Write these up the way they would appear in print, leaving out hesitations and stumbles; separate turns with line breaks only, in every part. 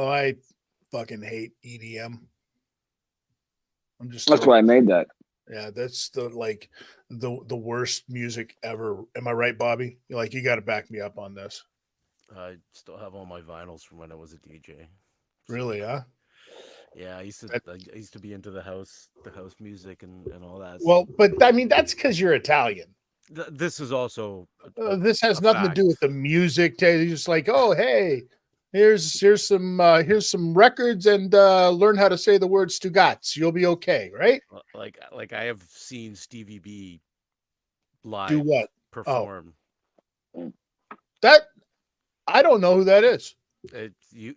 I fucking hate EDM.
That's why I made that.
Yeah, that's the worst music ever. Am I right, Bobby? You got to back me up on this.
I still have all my vinyls from when I was a DJ. So
Really, huh?
yeah,
That,
I used to be into the house music and all that.
well, but I mean that's because you're Italian.
This is also
This has
a
nothing to do with
fact.
the music. You're just like, oh, hey, here's some records, and learn how to say the word Stugats. You'll be okay, right?
Like I have seen Stevie B
Do
live
what? Oh,
perform.
that I don't know who that is.
You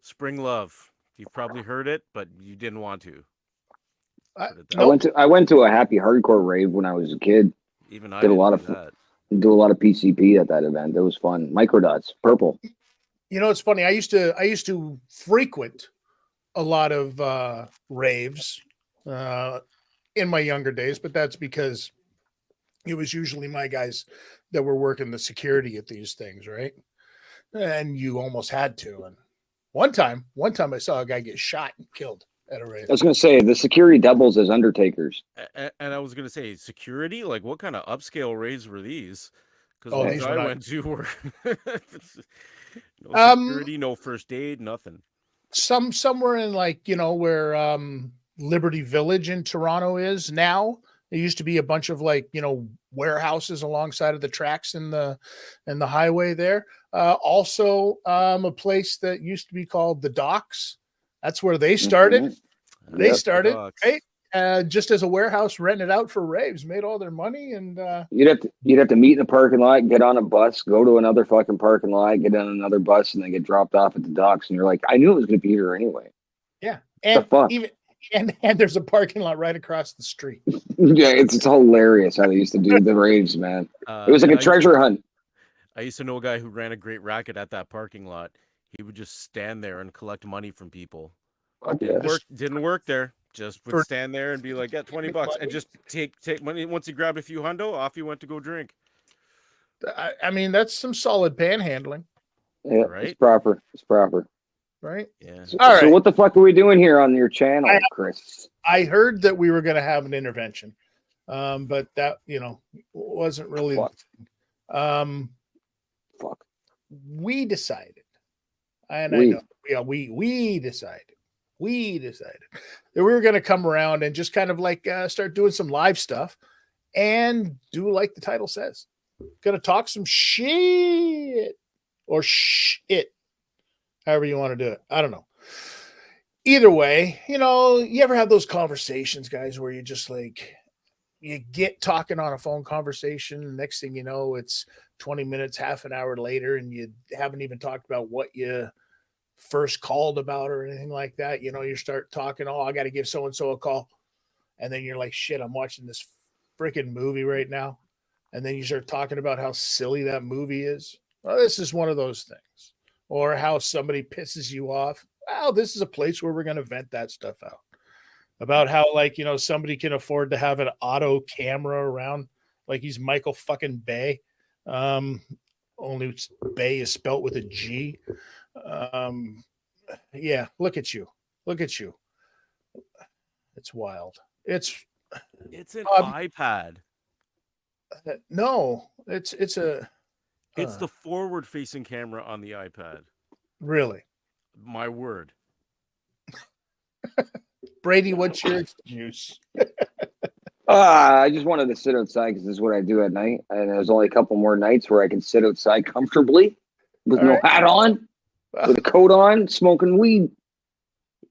Spring Love. You've probably heard it, but you didn't want to. Put it
I
that
Nope.
went
way.
to I went to a happy hardcore rave when I was a kid.
Even I
Did a
didn't
lot
do
of
that.
do a lot of PCP at that event. It was fun. Microdots, purple.
It's funny. I used to frequent a lot of raves uh, in my younger days, but that's because it was usually my guys that were working the security at these things, right? And you almost had to. And one time I saw a guy get shot and killed at a rave.
I was gonna say the security doubles as undertakers.
And I was gonna say security. Like, what kind of upscale raves were these? Because the
Oh,
ones
these were
I
not.
went to were no
Um,
security, no first aid, nothing.
somewhere in where Liberty Village in Toronto is now. There used to be a bunch of warehouses alongside of the tracks in the highway there. Also, a place that used to be called the Docks. That's where they started.
Mm-hmm.
They
Yep.
The
started right
docks.
just as a warehouse, rented out for raves, made all their money, and
You'd have to meet in a parking lot, get on a bus, go to another fucking parking lot, get on another bus, and then get dropped off at the docks. And you're like, I knew it was gonna be here anyway.
yeah,
The
and
fuck?
even and there's a parking lot right across the street.
Yeah, it's hilarious how they used to do the raves, man. It was like
Yeah,
a treasure hunt.
I used to know a guy who ran a great racket at that parking lot. He would just stand there and collect money from people.
Fuck yeah.
Didn't work there. Just would
For
stand there and be like, "Yeah, $20," and
money.
just take money. Once he grabbed a few hundo, off he went to go drink.
I mean, that's some solid panhandling,
Yeah, it's
Right?
proper. It's proper.
right?
Yeah.
All
So
right.
what the fuck are we doing here on your
I
channel, Chris?
I heard that we were going to have an intervention, but that wasn't really.
Fuck.
Um,
Fuck.
we decided, and I know,
We.
yeah, we decided, that we were going to come around and just kind of start doing some live stuff and do like the title says, going to talk some shit or shit, however you want to do it. I don't know. Either way, you ever have those conversations, guys, where you just you get talking on a phone conversation. Next thing you know, it's 20 minutes, half an hour later, and you haven't even talked about what you first called about or anything like that. You start talking, oh, I got to give so and so a call. And then you're like, shit, I'm watching this freaking movie right now. And then you start talking about how silly that movie is. Well, this is one of those things. Or how somebody pisses you off. Well, this is a place where we're going to vent that stuff out. About how, somebody can afford to have an auto camera around, like he's Michael fucking Bay. Um, Only Bay is spelt with a G. Um, yeah, look at you. Look at you. It's wild.
It's an
Um,
iPad.
no, it's a
It's the forward-facing camera on the iPad.
really.
My word.
Brady, what's your excuse?
I just wanted to sit outside because this is what I do at night. And there's only a couple more nights where I can sit outside comfortably with
All
no
right.
hat on, with a coat on, smoking weed.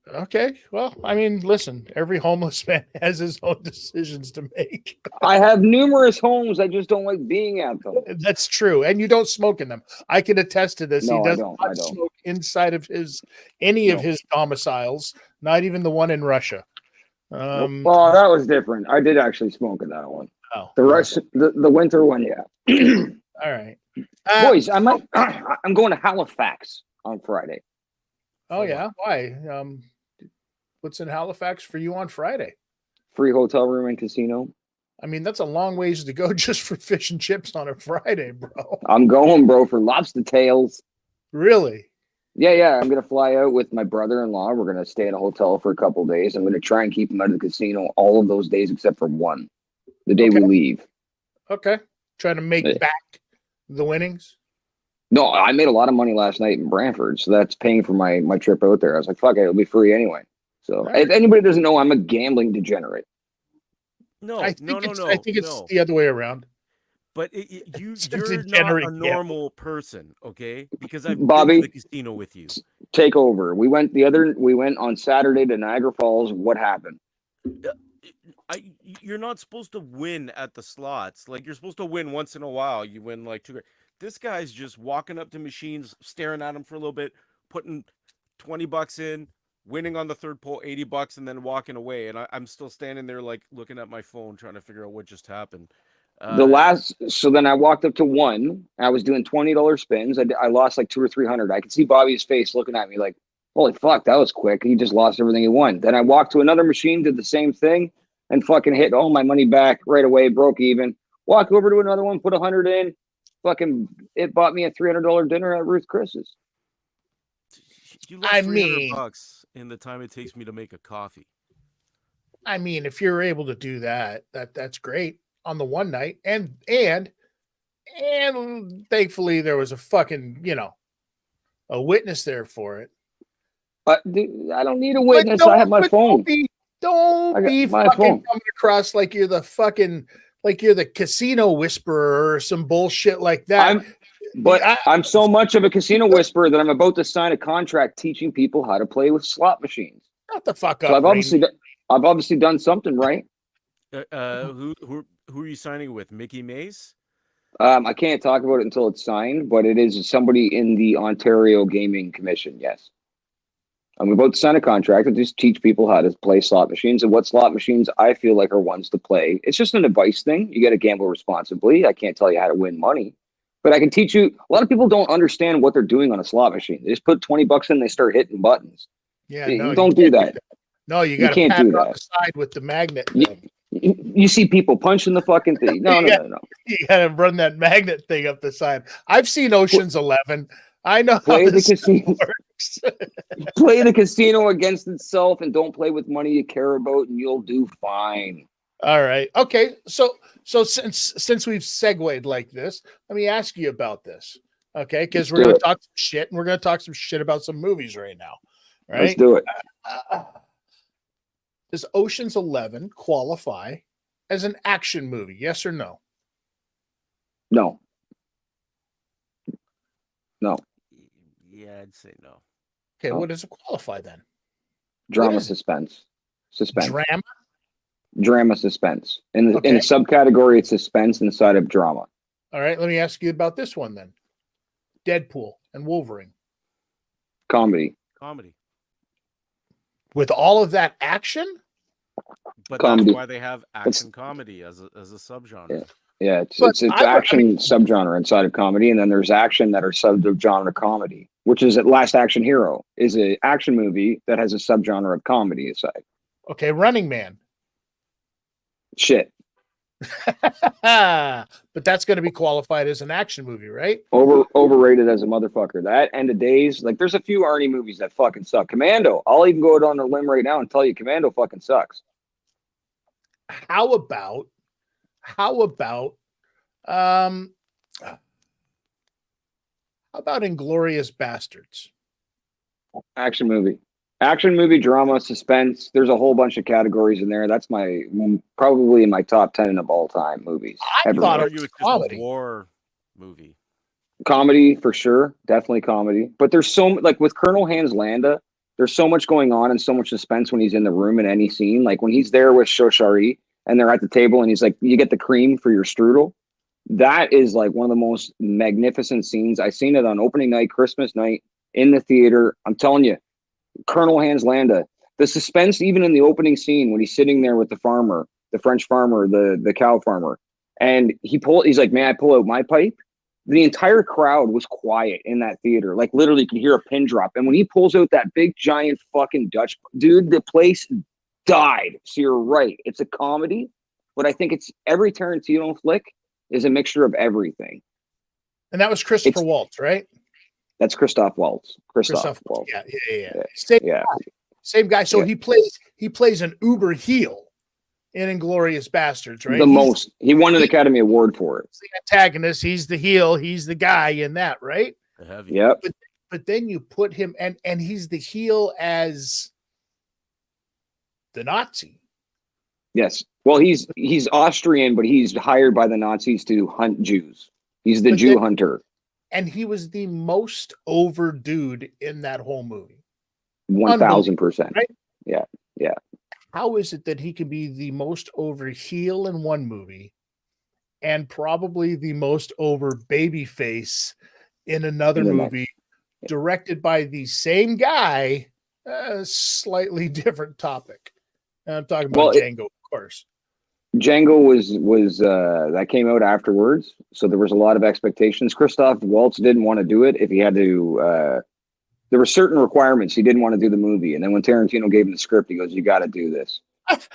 Okay. Well, I mean, listen, every homeless man has his own decisions to make.
I have numerous homes. I just don't like being at them.
That's true. And you don't smoke in them. I can attest to this. He
No, I
does
don't.
not
I don't.
smoke inside of any of
No.
his domiciles, not even the one in Russia.
Nope. Well, that was different. I did actually smoke in that one.
Oh,
The rest, the winter one, yeah.
all right.
Boys, I'm going to Halifax on Friday.
Oh yeah. Why? What's in Halifax for you on Friday?
Free hotel room and casino.
I mean, that's a long ways to go just for fish and chips on a Friday, bro.
I'm going, bro, for lobster tails.
Really?
Yeah. I'm gonna fly out with my brother-in-law. We're gonna stay in a hotel for a couple of days. I'm gonna try and keep him out of the casino all of those days except for one, the day
Okay.
we leave.
Okay. Trying to make
Yeah.
back the winnings.
No, I made a lot of money last night in Brantford, so that's paying for my trip out there. I was like, fuck it, it'll be free anyway. So
All
if
right.
anybody doesn't know, I'm a gambling degenerate.
No,
I think it's
no.
the other way around.
But
It's a
you're not a
degenerate gambler.
normal person, okay? Because I've been to the
Bobby,
casino with you.
take over. We went on Saturday to Niagara Falls. What happened?
Uh, you're not supposed to win at the slots. Like you're supposed to win once in a while. You win like two. This guy's just walking up to machines, staring at them for a little bit, putting $20 in, winning on the third pull $80, and then walking away. And I'm still standing there like looking at my phone, trying to figure out what just happened.
So then I walked up to one. I was doing $20 spins. I lost like 200 or 300. I could see Bobby's face looking at me like, holy fuck, that was quick. He just lost everything he won. Then I walked to another machine, did the same thing, and fucking hit all my money back right away, broke even. Walked over to another one, put 100 in. Fucking, it bought me a $300 dinner at Ruth Chris's.
You
I
lost
mean,
$300 in the time it takes me to make a coffee.
if you're able to do that, that's great on the one night, and thankfully there was a fucking a witness there for it.
But dude, I don't need a witness. I have my phone.
Don't
I got
be
my
fucking
phone.
coming across like you're the casino whisperer or some bullshit like that.
I'm so much of a casino whisperer that I'm about to sign a contract teaching people how to play with slot machines.
Shut the fuck
So
up,
I've obviously done something right.
Who are you signing with? Mickey Mace?
I can't talk about it until it's signed, but it is somebody in the Ontario Gaming Commission. Yes. I'm about to sign a contract to just teach people how to play slot machines and what slot machines I feel like are ones to play. It's just an advice thing. You got to gamble responsibly. I can't tell you how to win money, but I can teach you. A lot of people don't understand what they're doing on a slot machine. They just put $20 in, they start hitting buttons.
Yeah, no,
You don't do that.
No, you
You
got to
can't
pat
do
it on
that.
the side with the magnet
You,
thing.
you see people punching the fucking thing. No.
You got to run that magnet thing up the side. I've seen Ocean's 11. I know how
Play the
this
casino.
works.
Play the casino against itself and don't play with money you care about, and you'll do fine.
All right. Okay. So since we've segued like this, let me ask you about this. Okay, because we're going to talk some shit, and we're going to talk some shit about some movies right now. Right?
Let's do it.
Does Ocean's 11 qualify as an action movie? Yes or no?
No.
Yeah, I'd say no.
Okay, what does it qualify then?
Drama, suspense. Drama, suspense. In a subcategory, it's suspense inside of drama.
All right, let me ask you about this one then. Deadpool and Wolverine.
Comedy.
With all of that action?
But comedy. That's why they have action comedy as a subgenre.
Yeah, it's action subgenre inside of comedy, and then there's action that are subgenre comedy, which is Last Action Hero is an action movie that has a subgenre of comedy inside.
Okay, Running Man.
Shit.
But that's going to be qualified as an action movie, right?
Overrated as a motherfucker. That End of Days, like there's a few Arnie movies that fucking suck. Commando. I'll even go out on a limb right now and tell you Commando fucking sucks.
How about Inglourious Bastards?
Action movie, drama, suspense. There's a whole bunch of categories in there. That's probably in my top 10 of all time movies.
I thought it was comedy.
A war movie.
Comedy for sure, definitely comedy. But there's like with Colonel Hans Landa, there's so much going on and so much suspense when he's in the room in any scene. Like when he's there with Shoshari and they're at the table and he's like, "You get the cream for your strudel." That is like one of the most magnificent scenes. I seen it on opening night, Christmas night in the theater. I'm telling you, Colonel Hans Landa, the suspense even in the opening scene when he's sitting there with the farmer, the French farmer, the cow farmer, and he's like, "May I pull out my pipe?" The entire crowd was quiet in that theater. Like literally you could hear a pin drop. And when he pulls out that big giant fucking Dutch dude, the place died. So you're right. It's a comedy, but I think it's every Tarantino flick is a mixture of everything.
And that was Christopher Waltz, right?
That's Christoph Waltz.
Christoph.
Waltz.
Yeah.
Yeah.
Same guy. So
Yeah.
he plays an uber heel in Inglourious Bastards, right?
He won an Academy Award for it.
He's the antagonist. He's the heel. He's the guy in that, right?
Heavy.
Yep.
But then you put him and he's the heel as the Nazi.
Yes. Well, he's Austrian, but he's hired by the Nazis to hunt Jews. He's the Jew hunter.
And he was the most over dude in that whole movie.
1,000%.
Right?
Yeah.
How is it that he could be the most over heel in one movie and probably the most over baby face in another movie directed by the same guy, slightly different topic? And I'm talking about Django, of course.
Django was that came out afterwards, so there was a lot of expectations. Christoph Waltz didn't want to do it if he had to. There were certain requirements he didn't want to do the movie, and then when Tarantino gave him the script, he goes, "You got to do this.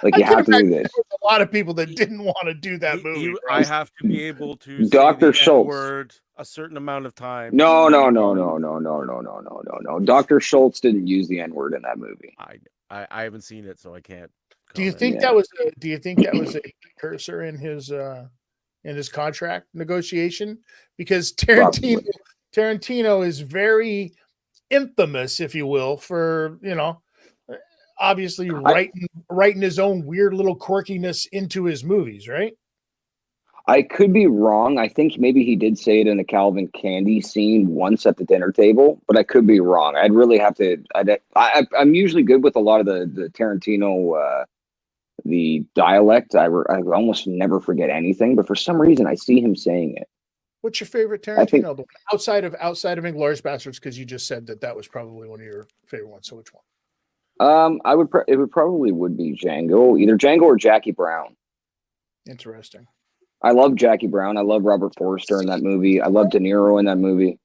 Like you have to do this."
There was a lot of people that didn't want to do that movie.
I have to be able to
Dr.
say the
Schultz
word a certain amount of times.
No. Dr. Schultz didn't use the N-word in that movie.
I haven't seen it, so I can't.
Do you think that was a precursor in his contract negotiation? Because Tarantino is very infamous, if you will, for obviously writing his own weird little quirkiness into his movies, right?
I could be wrong. I think maybe he did say it in a Calvin Candy scene once at the dinner table, but I could be wrong. I'd really have to. I'm usually good with a lot of the Tarantino. The dialect, I almost never forget anything, but for some reason I see him saying it.
What's your favorite Tarantino outside of Inglourious Bastards? Because you just said that was probably one of your favorite ones. So which one?
It would probably be Django, either Django or Jackie Brown.
Interesting.
I love Jackie Brown. I love Robert Forster in that movie. I love De Niro in that movie.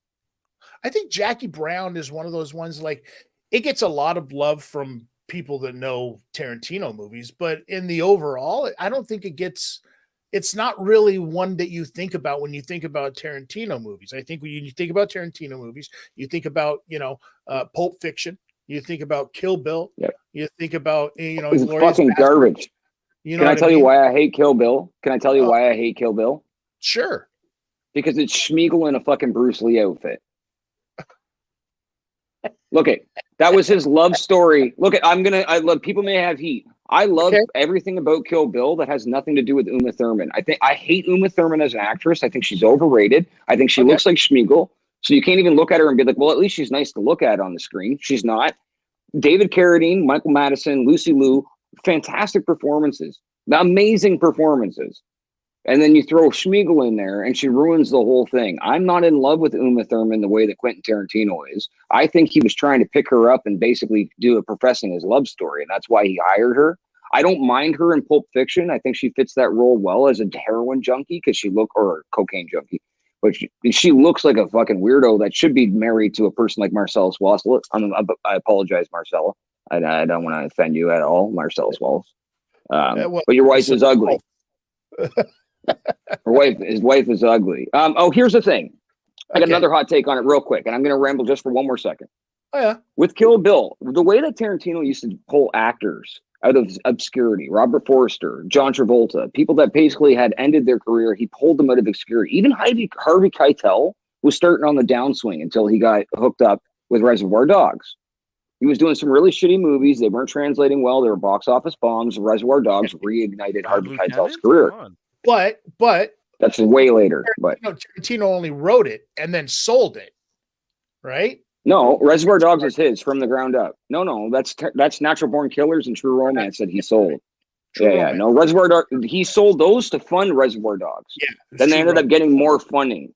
I think Jackie Brown is one of those ones, like, it gets a lot of love from people that know Tarantino movies, but in the overall, I don't think it's not really one that you think about when you think about Tarantino movies. I think when you think about Tarantino movies, you think about, Pulp Fiction, you think about Kill Bill, you think about,
it's fucking garbage. Can I tell you why I hate Kill Bill? Can I tell you why I hate Kill Bill?
Sure.
Because it's Schmiegel in a fucking Bruce Lee outfit. Look it. That was his love story. Look at I love people may have heat. I love everything about Kill Bill that has nothing to do with Uma Thurman. I hate Uma Thurman as an actress. I think she's overrated. I think she looks like Schmiegel. So you can't even look at her and be like, well, at least she's nice to look at on the screen. She's not. David Carradine, Michael Madison, Lucy Liu, fantastic performances. Amazing performances. And then you throw Schmiegel in there and she ruins the whole thing. I'm not in love with Uma Thurman the way that Quentin Tarantino is. I think he was trying to pick her up and basically do it professing his love story. And that's why he hired her. I don't mind her in Pulp Fiction. I think she fits that role well as a heroin junkie or a cocaine junkie. But she looks like a fucking weirdo that should be married to a person like Marcellus Wallace. Look, I apologize, Marcella. I don't want to offend you at all, Marcellus Wallace. But your wife is ugly. His wife is ugly. Here's the thing. I got another hot take on it real quick, and I'm going to ramble just for one more second.
Oh, yeah.
With Kill Bill, the way that Tarantino used to pull actors out of obscurity, Robert Forster, John Travolta, people that basically had ended their career, he pulled them out of obscurity. Even Harvey Keitel was starting on the downswing until he got hooked up with Reservoir Dogs. He was doing some really shitty movies. They weren't translating well. They were box office bombs. Reservoir Dogs reignited Harvey Keitel's career.
But
that's way later. But
Tarantino only wrote it and then sold it, right?
No, Reservoir Dogs is his from the ground up. No, that's Natural Born Killers and True Romance that he sold. No, Reservoir Dogs. He sold those to fund Reservoir Dogs. Yeah. Then they ended up getting more funding.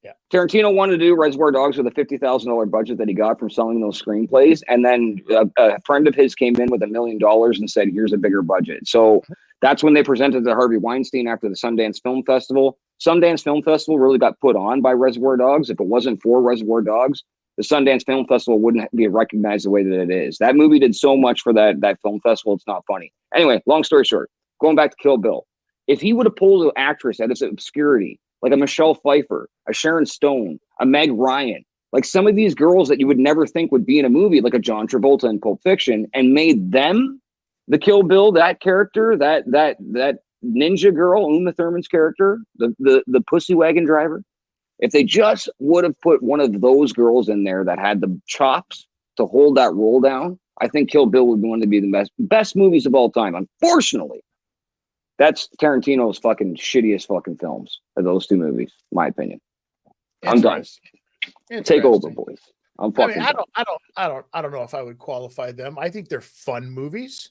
Yeah.
Tarantino wanted to do Reservoir Dogs with a $50,000 budget that he got from selling those screenplays, and then a friend of his came in with $1 million and said, "Here's a bigger budget." So that's when they presented to Harvey Weinstein after the Sundance Film Festival. Sundance Film Festival really got put on by Reservoir Dogs. If it wasn't for Reservoir Dogs, the Sundance Film Festival wouldn't be recognized the way that it is. That movie did so much for that film festival, it's not funny. Anyway, long story short, going back to Kill Bill. If he would have pulled an actress out of obscurity, like a Michelle Pfeiffer, a Sharon Stone, a Meg Ryan, Like some of these girls that you would never think would be in a movie, like a John Travolta in Pulp Fiction, and made them the Kill Bill, that character, that ninja girl, Uma Thurman's character, the pussy wagon driver. If they just would have put one of those girls in there that had the chops to hold that roll down, I think Kill Bill would be one of the best movies of all time. Unfortunately, that's Tarantino's fucking shittiest fucking films of those two movies, in my opinion. I'm done. Take over, boys. I'm fucking
I mean, I don't know if I would qualify them. I think they're fun movies,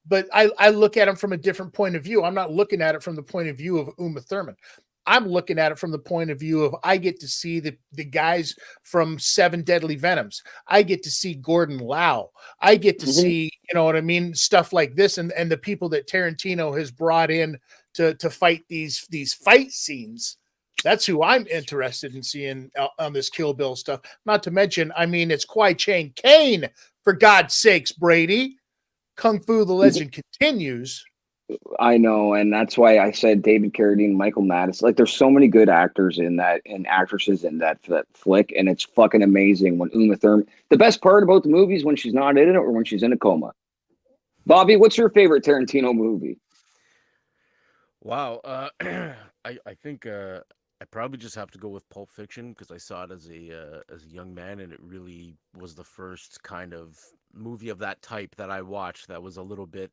but I look at them from a different point of view. I'm not looking at it from the point of view of Uma Thurman. I'm looking at it from the point of view of I get to see the guys from Seven Deadly Venoms. I get to see Gordon Lau. I get to see, you know what I mean, stuff like this, and the people that Tarantino has brought in to fight these fight scenes. That's who I'm interested in seeing on this Kill Bill stuff. Not to mention, I mean, it's Kwai Chang Caine, for God's sakes, Brady. Kung Fu the Legend continues.
I know, and that's why I said David Carradine, Michael Madsen. Like, there's so many good actors in that and actresses in that flick, and it's fucking amazing when Uma Thurman. The best part about the movie is when she's not in it or when she's in a coma. Bobby, what's your favorite Tarantino movie?
Wow, I think I probably just have to go with Pulp Fiction because I saw it as a young man, and it really was the first kind of movie of that type that I watched that was a little bit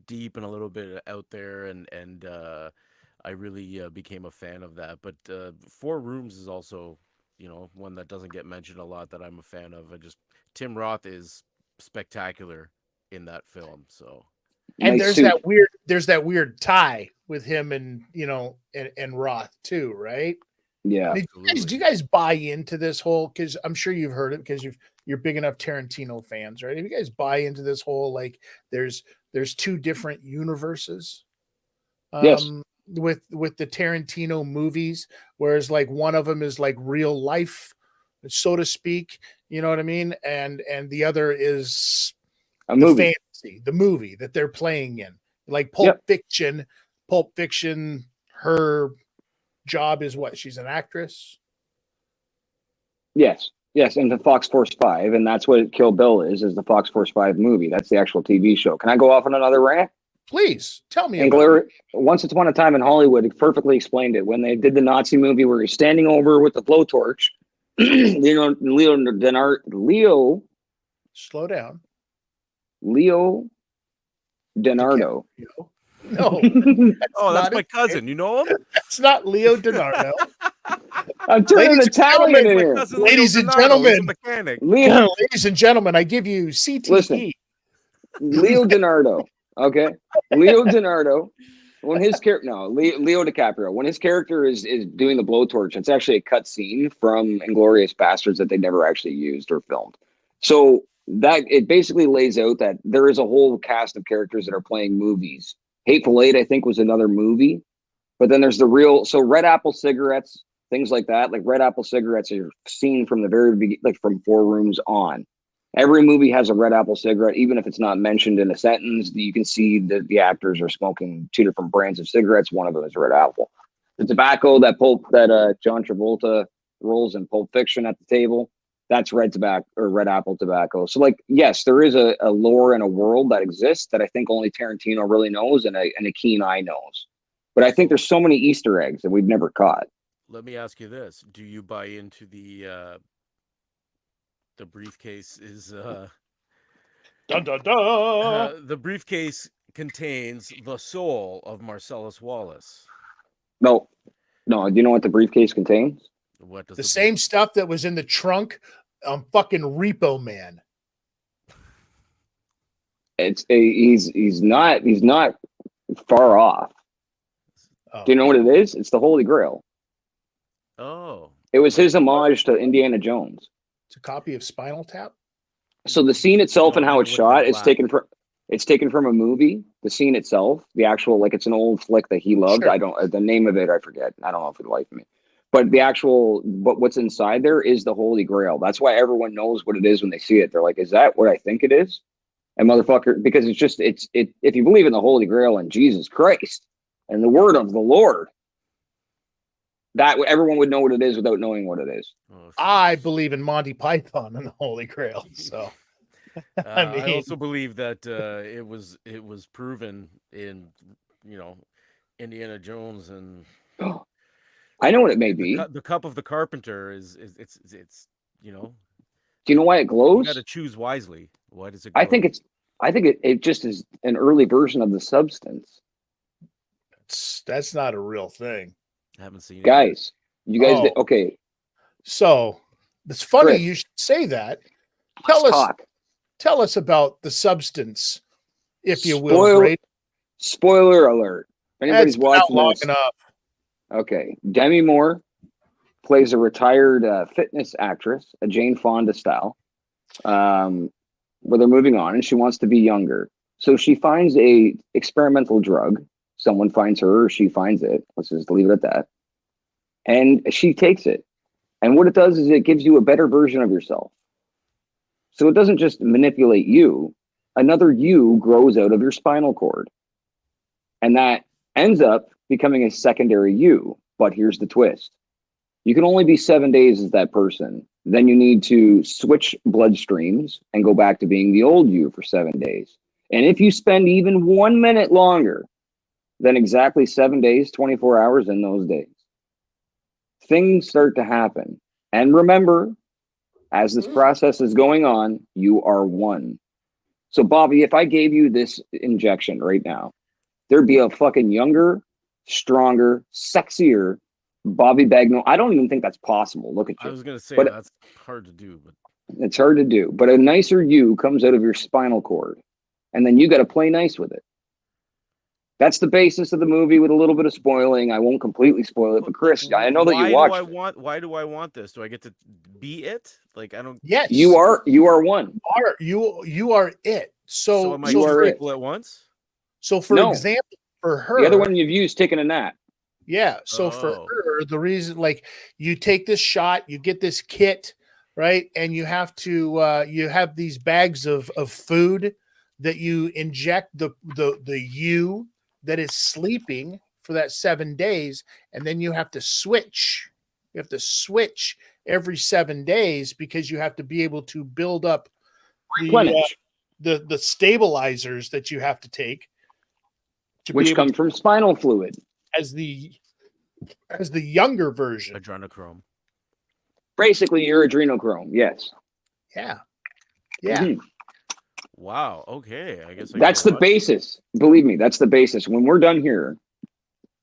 deep and a little bit out there, and I really became a fan of that. But Four Rooms is also, you know, one that doesn't get mentioned a lot that I'm a fan of. Tim Roth is spectacular in that film. So,
and
Nice
there's that weird tie with him and, you know, and Roth too, right?
Yeah.
Do you guys buy into this whole, because I'm sure you've heard it because you're big enough Tarantino fans, right? If you guys buy into this whole, like, there's two different universes
Yes.
with the Tarantino movies, whereas like one of them is like real life, so to speak, you know what I mean, and the other is
A
the
movie.
fantasy, the movie that they're playing in, like Pulp Fiction. Her job is what? She's an actress.
Yes. And the Fox Force 5, and that's what Kill Bill is the Fox Force 5 movie. That's the actual TV show. Can I go off on another rant?
Please tell me about it.
Once Upon a Time in Hollywood, it perfectly explained it when they did the Nazi movie where he's standing over with the blowtorch. Leo DiNardo.
No,
that's my cousin. You know him?
That's not Leo DiNardo.
I'm turning Italian in here.
Ladies and gentlemen, ladies and gentlemen, I give you CTE.
Listen, Leo DiNardo. Okay, Leo DiNardo. When his character, Leo DiCaprio, when his character is doing the blowtorch, it's actually a cut scene from Inglourious Bastards that they never actually used or filmed. So that it basically lays out that there is a whole cast of characters that are playing movies. Hateful Eight, I think, was another movie, but then there's the real. So Red Apple cigarettes, things like that. Like Red Apple cigarettes are seen from the very beginning, like from Four Rooms on. Every movie has a Red Apple cigarette, even if it's not mentioned in a sentence. You can see that the actors are smoking two different brands of cigarettes. One of them is Red Apple. The tobacco that John Travolta rolls in Pulp Fiction at the table, that's Red Apple tobacco. So, like, yes, there is a lore and a world that exists that I think only Tarantino really knows and a keen eye knows. But I think there's so many Easter eggs that we've never caught.
Let me ask you this: do you buy into the briefcase is
dun, dun, dun.
The briefcase contains the soul of Marcellus Wallace?
No. Do you know what the briefcase contains?
What does
the same stuff that was in the trunk fucking Repo Man?
He's not far off. Do you know what it is? It's the Holy Grail.
Oh.
It was his homage to Indiana Jones.
It's a copy of Spinal Tap.
So the scene itself and how it's shot, it's taken from a movie. The scene itself, the actual, like, it's an old flick that he loved. Sure. The name of it I forget. I don't know for the life of me. But what's inside there is the Holy Grail. That's why everyone knows what it is when they see it. They're like, is that what I think it is? And motherfucker, because if you believe in the Holy Grail and Jesus Christ and the word of the Lord, That everyone would know what it is without knowing what it is.
Oh,
I believe in Monty Python and the Holy Grail. So I
I
mean,
also believe that it was proven in Indiana Jones, and
I know what it may be.
the cup of the carpenter is it's
Do you know why it
you got
glows?
to choose wisely. Why does it
I
glow?
think it just is an early version of the substance.
that's not a real thing.
I haven't seen it yet.
Guys, you guys
Oh.
okay,
So it's funny
Chris,
you should say that.
let's talk.
Tell us about the substance, if you will,
Spoil-
Brady.
Spoiler alert. If anybody's
That's been out
watching
long
this,
enough.
okay. Demi Moore plays a retired fitness actress, a Jane Fonda style, where they're moving on, and she wants to be younger. So she finds a experimental drug. Someone finds her, or she finds it. Let's just leave it at that. And she takes it. And what it does is it gives you a better version of yourself. So it doesn't just manipulate you. Another you grows out of your spinal cord. And that ends up becoming a secondary you. But here's the twist. You can only be 7 days as that person. Then you need to switch bloodstreams and go back to being the old you for 7 days. And if you spend even 1 minute longer than exactly 7 days, 24 hours in those days, things start to happen. And remember, as this process is going on, you are one. So, Bobby, if I gave you this injection right now, there'd be a fucking younger, stronger, sexier Bobby Bagno. I don't even think that's possible. Look at you.
I was gonna say
But
that's hard to do, but
it's hard to do. But a nicer you comes out of your spinal cord, and then you got to play nice with it. That's the basis of the movie with a little bit of spoiling. I won't completely spoil it, but Chris, I know that you watched it.
Why do I want this? Do I get to be it? Like I don't.
Yes,
You are one.
You are it.
So am I
you
two
are it.
people at once?
So for
No.
example, for her,
The other one you've used taking a nap.
yeah. So for
Oh.
her, the reason, like, you take this shot, you get this kit, right, and you have to you have these bags of food that you inject the you that is sleeping for that 7 days, and then you have to switch. You have to switch every 7 days because you have to be able to build up
Replenish.
the stabilizers that you have to take, to be
Which
able
come
to,
from spinal fluid.
as the younger version.
Adrenochrome.
Basically, your adrenochrome. Yes.
Yeah. Yeah.
Mhm.
Wow. Okay. I guess
That's the basis. Believe me, that's the basis. When we're done here,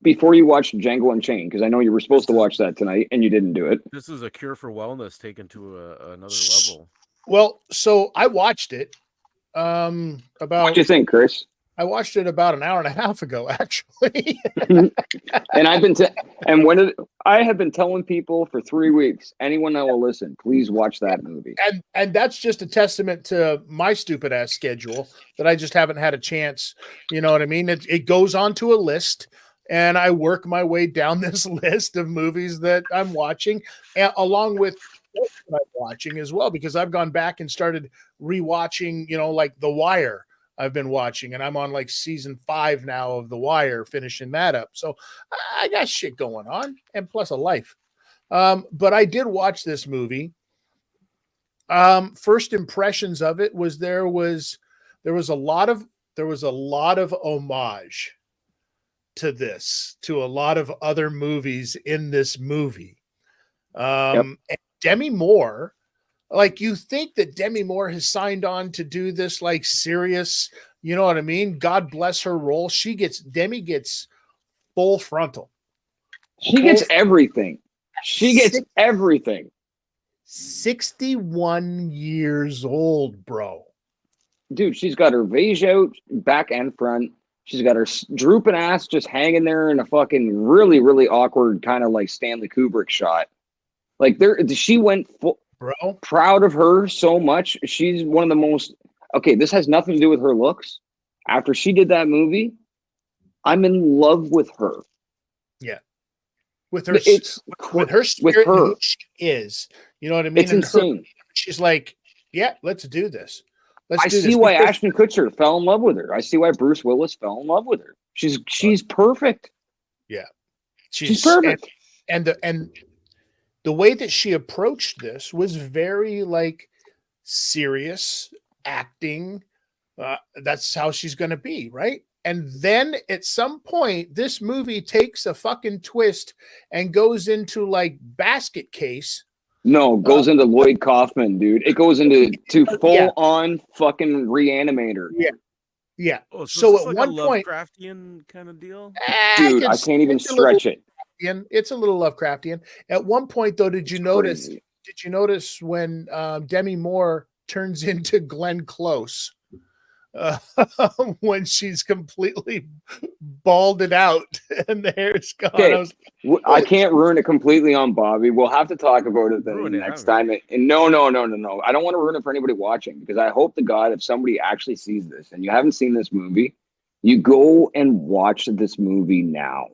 before you watch Django Unchained, because I know you were supposed to watch that tonight and you didn't do it.
This is a cure for wellness taken to another level.
Well, so I watched it about
What'd you think, Chris?
I watched it about an hour and a half ago, actually.
And I have been telling people for 3 weeks, anyone that will listen, please watch that movie.
And that's just a testament to my stupid ass schedule that I just haven't had a chance. You know what I mean? It goes onto a list, and I work my way down this list of movies that I'm watching, along with what I'm watching as well, because I've gone back and started rewatching, like The Wire. I've been watching, and I'm on like season 5 now of The Wire, finishing that up. So I got shit going on, and plus a life. But I did watch this movie. First impressions of it was there was a lot of homage to this, to a lot of other movies in this movie. And Demi Moore, like, you think that Demi Moore has signed on to do this like serious, you know what I mean? God bless her role. Demi gets full frontal.
She gets everything. She gets everything.
61 years old, bro.
Dude, she's got her beige out back and front. She's got her drooping ass just hanging there in a fucking really, really awkward kind of like Stanley Kubrick shot. Like she went full.
Bro,
Proud of her so much. She's one of the most. Okay, this has nothing to do with her looks. After she did that movie, I'm in love with her.
Yeah, with her,
with
her spirit,
with her.
Who she is. You know what I mean?
It's insane.
She's like, yeah, let's do this.
I see why Ashton Kutcher fell in love with her. I see why Bruce Willis fell in love with her. She's perfect.
Yeah,
she's perfect.
and the way that she approached this was very like serious acting. That's how she's going to be, right? And then at some point, this movie takes a fucking twist and goes into like basket case.
No, goes into Lloyd Kaufman, dude. It goes into full on fucking reanimator.
Yeah. Yeah.
Oh,
so
it's
at
like
one
a
point,
Lovecraftian kind of deal.
Dude, I can't even stretch it.
It's a little Lovecraftian. At one point, though, did you notice?
Crazy.
Did you notice when Demi Moore turns into Glenn Close? When she's completely balded out and the hair's gone.
Okay, I can't ruin it completely on Bobby. We'll have to talk about it the next time. And no. I don't want to ruin it for anybody watching, because I hope to God if somebody actually sees this and you haven't seen this movie, you go and watch this movie now.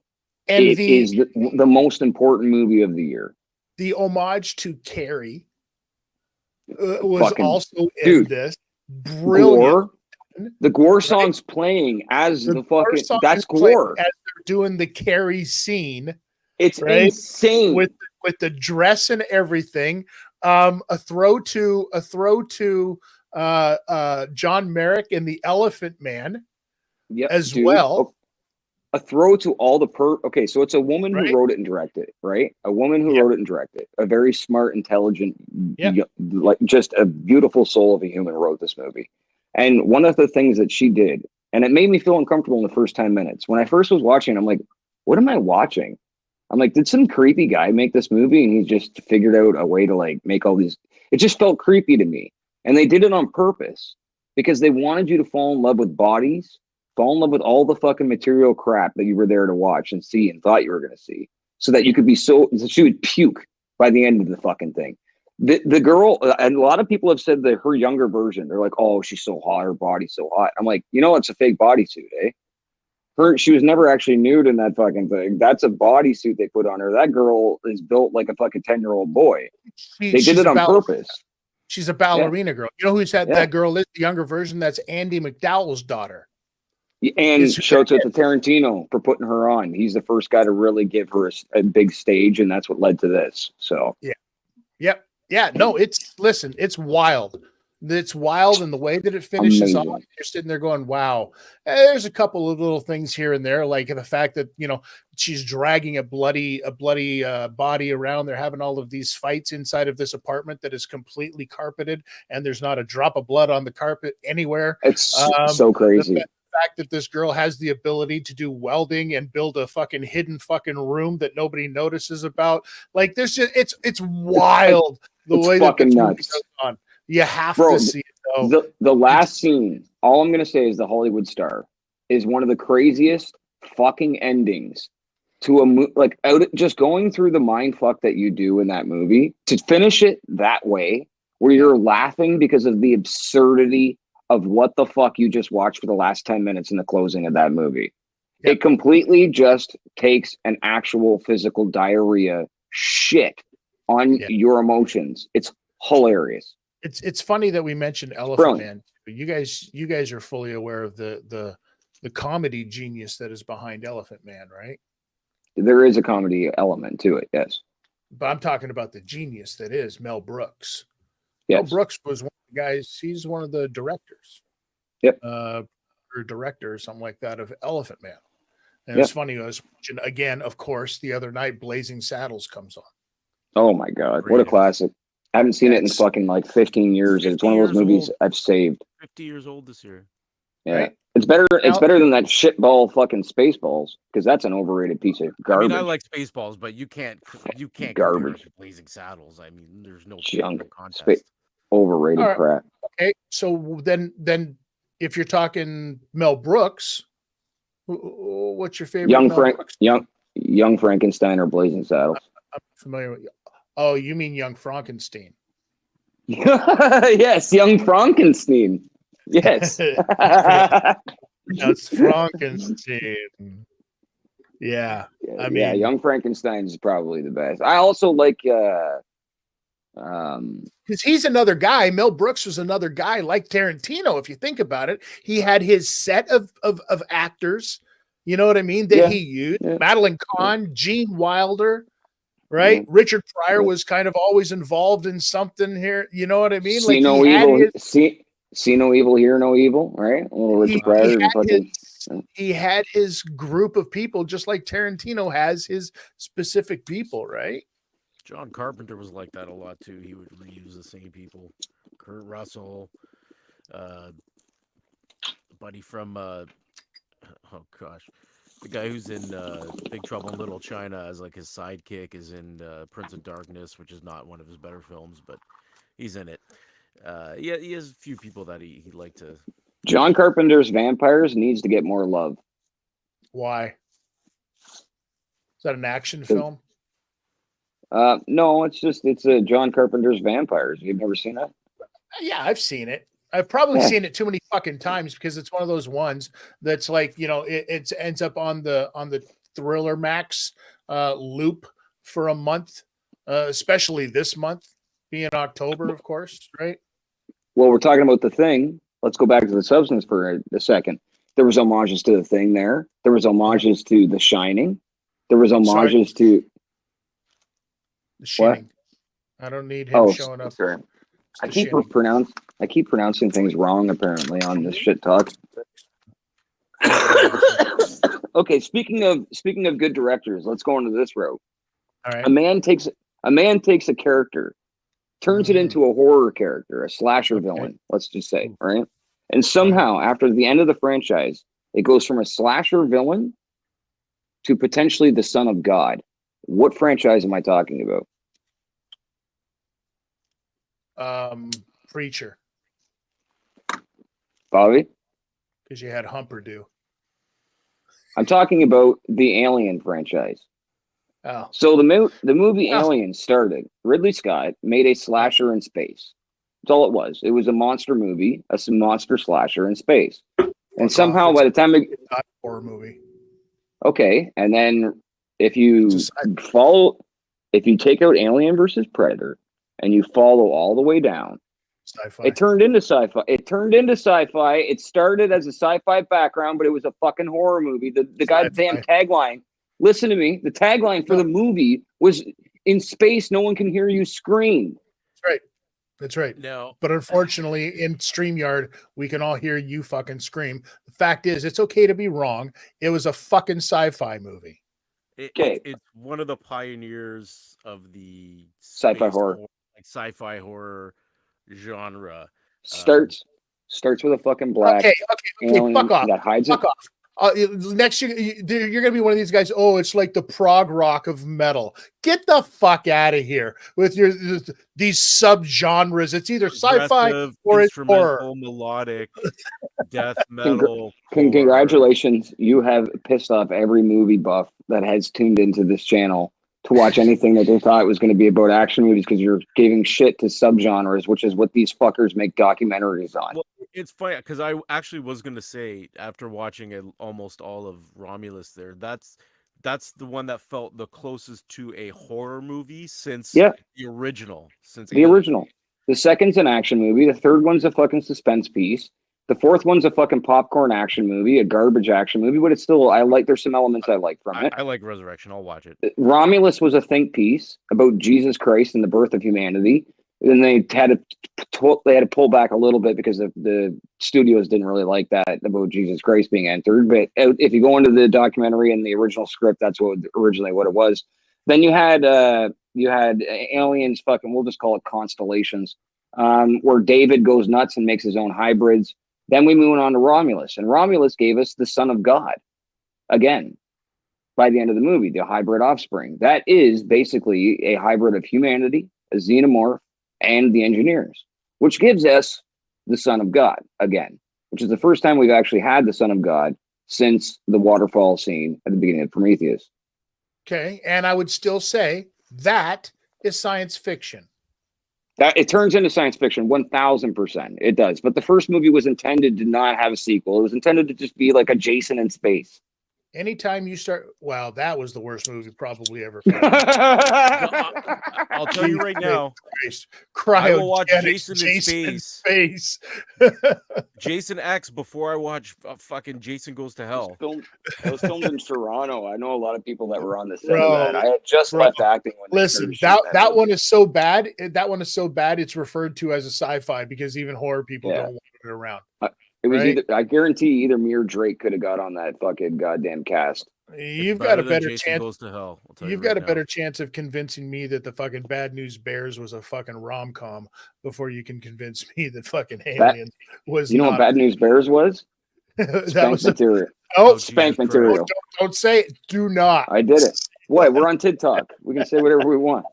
And it is the most important movie of the year.
The homage to Carrie was also in this. Brilliant.
Gore. The Gore song's playing as the fucking that's Gore
as they're doing the Carrie scene.
It's insane
with the dress and everything. A throw to John Merrick and the Elephant Man, well.
A throw to all the okay, so it's a woman who wrote it and directed it, right? A woman who wrote it and directed it. A very smart, intelligent, like just a beautiful soul of a human wrote this movie. And one of the things that she did, and it made me feel uncomfortable in the first 10 minutes. When I first was watching, I'm like, what am I watching? I'm like, did some creepy guy make this movie and he just figured out a way to like make all these, it just felt creepy to me. And they did it on purpose because they wanted you to fall in love with bodies, fall in love with all the fucking material crap that you were there to watch and see and thought you were going to see, so that you could be so she would puke by the end of the fucking thing. The girl, and a lot of people have said that her younger version, they're like, oh, she's so hot, her body's so hot. I'm like, it's a fake bodysuit, eh? She was never actually nude in that fucking thing. That's a bodysuit they put on her. That girl is built like a fucking 10-year-old boy. They did it on purpose.
She's a ballerina girl. You know who said that girl is? The younger version, that's Andy McDowell's daughter.
And shouts out to Tarantino for putting her on. He's the first guy to really give her a big stage, and that's what led to this. So
yeah, no, it's wild. It's wild, and the way that it finishes off, you're sitting there going, wow. There's a couple of little things here and there, like the fact that she's dragging a bloody body around. They're having all of these fights inside of this apartment that is completely carpeted, and there's not a drop of blood on the carpet anywhere.
It's so crazy.
The fact that this girl has the ability to do welding and build a fucking hidden fucking room that nobody notices about. Like there's just it's wild the way that this movie goes on. You have to see it though.
The last scene, all I'm gonna say is the Hollywood Star is one of the craziest fucking endings to a movie. Like just going through the mind fuck that you do in that movie to finish it that way, where you're laughing because of the absurdity of what the fuck you just watched for the last 10 minutes in the closing of that movie. Yep. It completely just takes an actual physical diarrhea shit on your emotions. It's hilarious.
It's funny that we mentioned Elephant Man. You guys are fully aware of the comedy genius that is behind Elephant Man, right?
There is a comedy element to it, yes.
But I'm talking about the genius that is Mel Brooks.
Yes.
Mel Brooks was one of the guys. He's one of the directors.
Yep.
Or director or something like that of Elephant Man. And it's funny, I was watching again, of course, the other night, Blazing Saddles comes on.
Oh my God. What a classic. I haven't seen it in fucking like 15 years. It's one of those movies I've saved.
50 years old this year.
Yeah. Right? It's better than that shitball fucking Spaceballs, because that's an overrated piece of garbage.
I mean, I like Spaceballs, but you can't
garbage
to Blazing Saddles. I mean, there's no
contest. Overrated crap.
Okay, so then if you're talking Mel Brooks, what's your favorite?
Young Frankenstein or Blazing Saddles?
I'm familiar with you. Oh, you mean Young Frankenstein?
Yes, Young Frankenstein. Yes.
That's Frankenstein. Yeah. I mean,
Young Frankenstein is probably the best. I also like
because he's another guy. Mel Brooks was another guy like Tarantino. If you think about it, he had his set of actors. You know what I mean? That he used. Madeline Kahn, Gene Wilder. right?
Yeah.
Richard Pryor
Yeah.
was kind of always involved in something here. You know what I mean?
See
Like
no
he had
evil.
his,
See no evil. Hear no evil. Right? A little Richard Pryor and fucking.
he had his group of people, just like Tarantino has his specific people, right?
John Carpenter was like that a lot too. He would reuse the same people. Kurt Russell, uh, buddy from oh gosh, the guy who's in Big Trouble in Little China as like his sidekick is in Prince of Darkness, which is not one of his better films, but he's in it. Yeah, he has a few people that he liked to.
John Carpenter's Vampires needs to get more love.
Why? Is that an action film?
No, it's a John Carpenter's Vampires. You've never seen that?
Yeah, I've seen it. I've probably
Yeah.
seen it too many fucking times because it's one of those ones that's like, you know, it ends up on the Thriller Max loop for a month, especially this month being October, of course, right?
Well, we're talking about The Thing. Let's go back to the substance for a second. There was homages to The Thing there. There was homages to The Shining. There was homages to
The Shining. I don't need him
oh,
showing up.
sorry.
It's
I
The
keep
Shining.
I keep pronouncing things wrong apparently on this shit talk. Okay, speaking of good directors, let's go into this route.
All right.
A man takes a character, turns it into a horror character, a slasher villain, let's just say, right? And somehow after the end of the franchise, it goes from a slasher villain to potentially the son of God. What franchise am I talking about?
Preacher,
Bobby?
because you had Humperdew.
I'm talking about the Alien franchise.
Oh,
So the movie Alien started. Ridley Scott made a slasher in space. That's all it was. It was a monster movie, a monster slasher in space. And somehow by the time
it's not a horror movie.
okay, and then if you take out Alien versus Predator and you follow all the way down,
Sci-fi.
it turned into sci-fi. It started as a sci-fi background, but it was a fucking horror movie. The goddamn tagline. Listen to me. The tagline for the movie was "In space, no one can hear you scream."
That's right. That's right.
No,
But unfortunately, in StreamYard, we can all hear you fucking scream. The fact is, it's okay to be wrong. It was a fucking sci-fi movie.
It's one of the pioneers of the
Sci-fi horror,
like sci-fi horror genre.
Starts with a fucking black alien
fuck off.
that hides
Fuck
it.
off. Next year, you're gonna be one of these guys. Oh, it's like the prog rock of metal. Get the fuck out of here with these subgenres. It's either sci-fi or it's horror.
Melodic, death metal.
Congratulations, you have pissed off every movie buff that has tuned into this channel to watch anything that they thought was going to be about action movies because you're giving shit to subgenres, which is what these fuckers make documentaries on.
Well, it's funny because I actually was going to say after watching almost all of Romulus there, that's the one that felt the closest to a horror movie since the original.
The second's an action movie. The third one's a fucking suspense piece. The fourth one's a fucking popcorn action movie, a garbage action movie, but it's still, there's some elements I like from it.
I like Resurrection. I'll watch it.
Romulus was a think piece about Jesus Christ and the birth of humanity. And they had to pull back a little bit because the studios didn't really like that about Jesus Christ being entered. But if you go into the documentary and the original script, that's originally what it was. Then you had aliens, fucking, we'll just call it constellations, where David goes nuts and makes his own hybrids. Then we move on to Romulus, and Romulus gave us the Son of God again. By the end of the movie, the hybrid offspring. That is basically a hybrid of humanity, a xenomorph, and the engineers, which gives us the Son of God again, which is the first time we've actually had the Son of God since the waterfall scene at the beginning of Prometheus.
Okay, and I would still say that is science fiction.
That it turns into science fiction 1000%. It does. But the first movie was intended to not have a sequel. It was intended to just be like a Jason in space.
anytime you start, wow, that was the worst movie probably ever.
I'll tell you right now.
Christ.
I will watch
Cryogenics,
Jason in
Space.
Jason X before I watch fucking Jason Goes to Hell.
It was filmed in Toronto. I know a lot of people that were on the set
Bro,
of that. I had just left acting when they
listen,
started shooting
that
movie.
one is so bad. That one is so bad. It's referred to as a sci-fi because even horror people don't want it around.
It was
right?
either, I guarantee either me or Drake could have got on that fucking goddamn cast.
You've got a better
Jason
chance.
Goes to Hell.
You've got a better chance of convincing me that the fucking Bad News Bears was a fucking rom-com before you can convince me that fucking Aliens was.
You know what Bad News Bears was?
That was
material. Spank
Jesus
material.
Don't say it. Do not.
I did it. What? We're on TIDTalk. We can say whatever we want.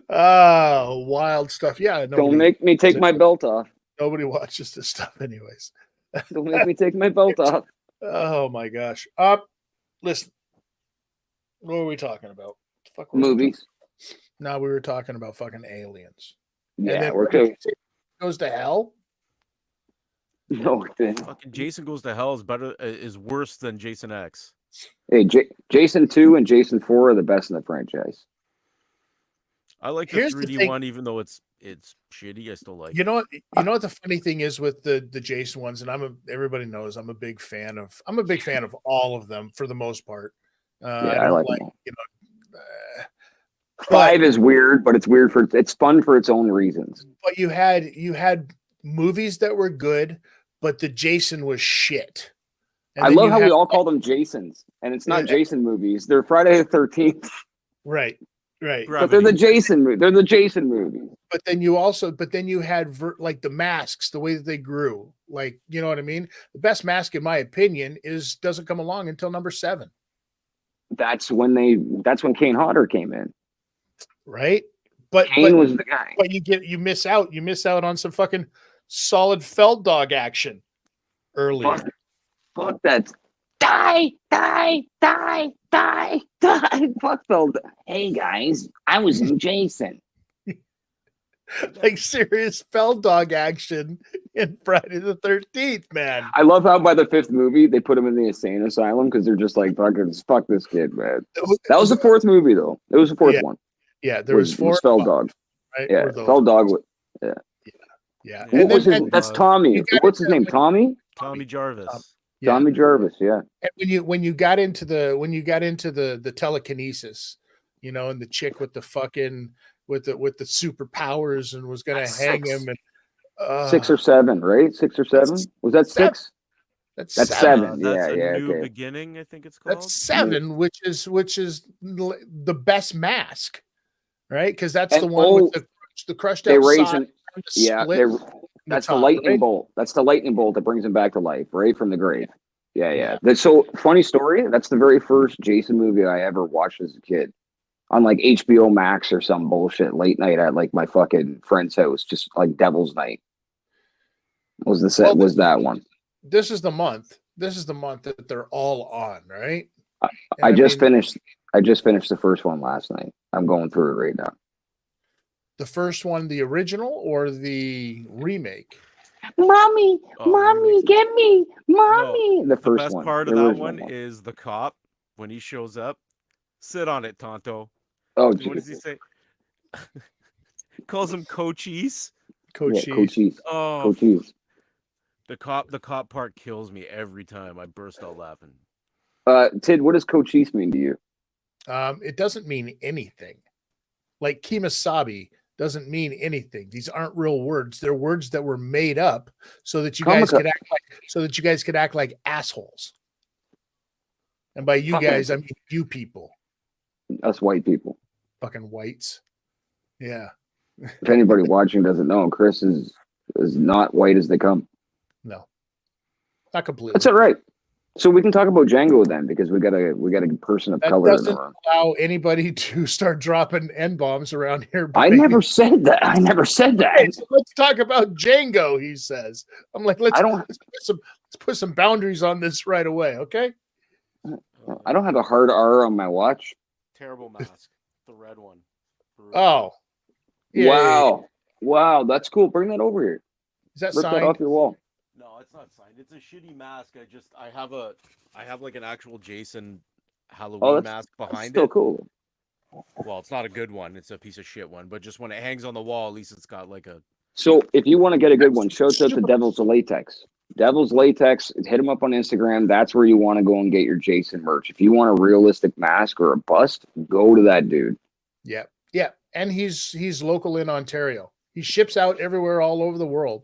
Oh, wild stuff. Yeah.
Don't make me take my belt off.
Nobody watches this stuff, anyways.
Don't make me take my belt off.
Oh my gosh. Listen. What were we talking about?
Movies.
No, we were talking about fucking aliens.
Yeah,
and then
we're good.
Goes to hell.
No,
fucking Jason Goes to Hell is worse than Jason X.
Hey, Jason 2 and Jason 4 are the best in the franchise.
I like the 3D one, even though it's shitty. I still like.
You know what? You know what the funny thing is with the Jason ones, and everybody knows I'm a big fan of all of them for the most part.
I like them all. 5
but
is weird, but it's fun for its own reasons.
But you had movies that were good, but the Jason was shit.
I love how we all call them Jasons, and it's not Jason movies. They're Friday the 13th.
Right.
But they're the Jason movie. They're the Jason movies.
But then you had like the masks, the way that they grew. Like, you know what I mean? The best mask, in my opinion, doesn't come along until number 7.
That's when Kane Hodder came in.
Right? But
Kane was the guy.
But you miss out on some fucking solid Feld dog action earlier.
Fuck that. Die. Fuck Feld. Hey guys, I was in Jason.
Like serious Feld dog action in Friday the 13th, man.
I love how by the 5th movie they put him in the insane asylum because they're just like, fuck this kid, man. That was the 4th movie though. It was the 4th one.
Yeah, there was 4.
Feld dog.
Right?
Yeah, Feld dog.
Yeah.
That's Tommy. What's his name? Tommy?
Tommy Jarvis.
Tommy Jarvis, yeah.
And when you got into the telekinesis, and the chick with the fucking with the superpowers and was gonna hang him and
6 or 7, right? 6 or 7? Was that 6?
That's
7.
That's
a
new beginning, I think it's called.
That's 7, which is the best mask, right? Because that's the one with the crushed out side.
That's the lightning bolt. That's the lightning bolt that brings him back to life, right from the grave. Yeah. So funny story. That's the very first Jason movie I ever watched as a kid, on like HBO Max or some bullshit late night at like my fucking friend's house, just like Devil's Night. Was that one?
This is the month. This is the month that they're all on, right?
I just finished the first one last night. I'm going through it right now.
The first one, the original or the remake?
Mommy, get me, mommy.
No,
the first
best
one.
part of that one is the cop when he shows up. Sit on it, Tonto.
Oh,
what does he say? Calls him Cochise.
Cochise.
Oh,
Cochise.
The cop part kills me every time. I burst out laughing.
Tid, what does Cochise mean to you?
It doesn't mean anything. Like Kemosabe doesn't mean anything. These aren't real words. They're words that were made up so that you guys could act like assholes. And by you guys, I mean you people.
Us white people.
Fucking whites. Yeah.
If anybody watching doesn't know, Chris is not white as they come.
No. Not completely.
That's all right. So we can talk about Django then, because we got a person of color in the room.
Doesn't allow anybody to start dropping N-bombs around here.
I never said that.
Okay, so let's talk about Django, he says. I'm like, let's put some boundaries on this right away, okay?
I don't have a hard R on my watch.
Terrible mask. The red one.
Oh. Yeah,
wow. That's cool. Bring that over here.
Is that
Rip
signed?
that off your wall.
No, it's not signed. It's a shitty mask. I have like an actual Jason
Oh,
Halloween
that's
mask
that's
behind
still
it.
cool.
Well, it's not a good one. It's a piece of shit one. But just when it hangs on the wall, at least it's got like a.
So if you want to get a good
That's
one, shouts out to
super.
Devil's Latex. Devil's Latex, hit him up on Instagram. That's where you want to go and get your Jason merch. If you want a realistic mask or a bust, go to that dude.
Yeah, yeah, and he's local in Ontario. He ships out everywhere all over the world,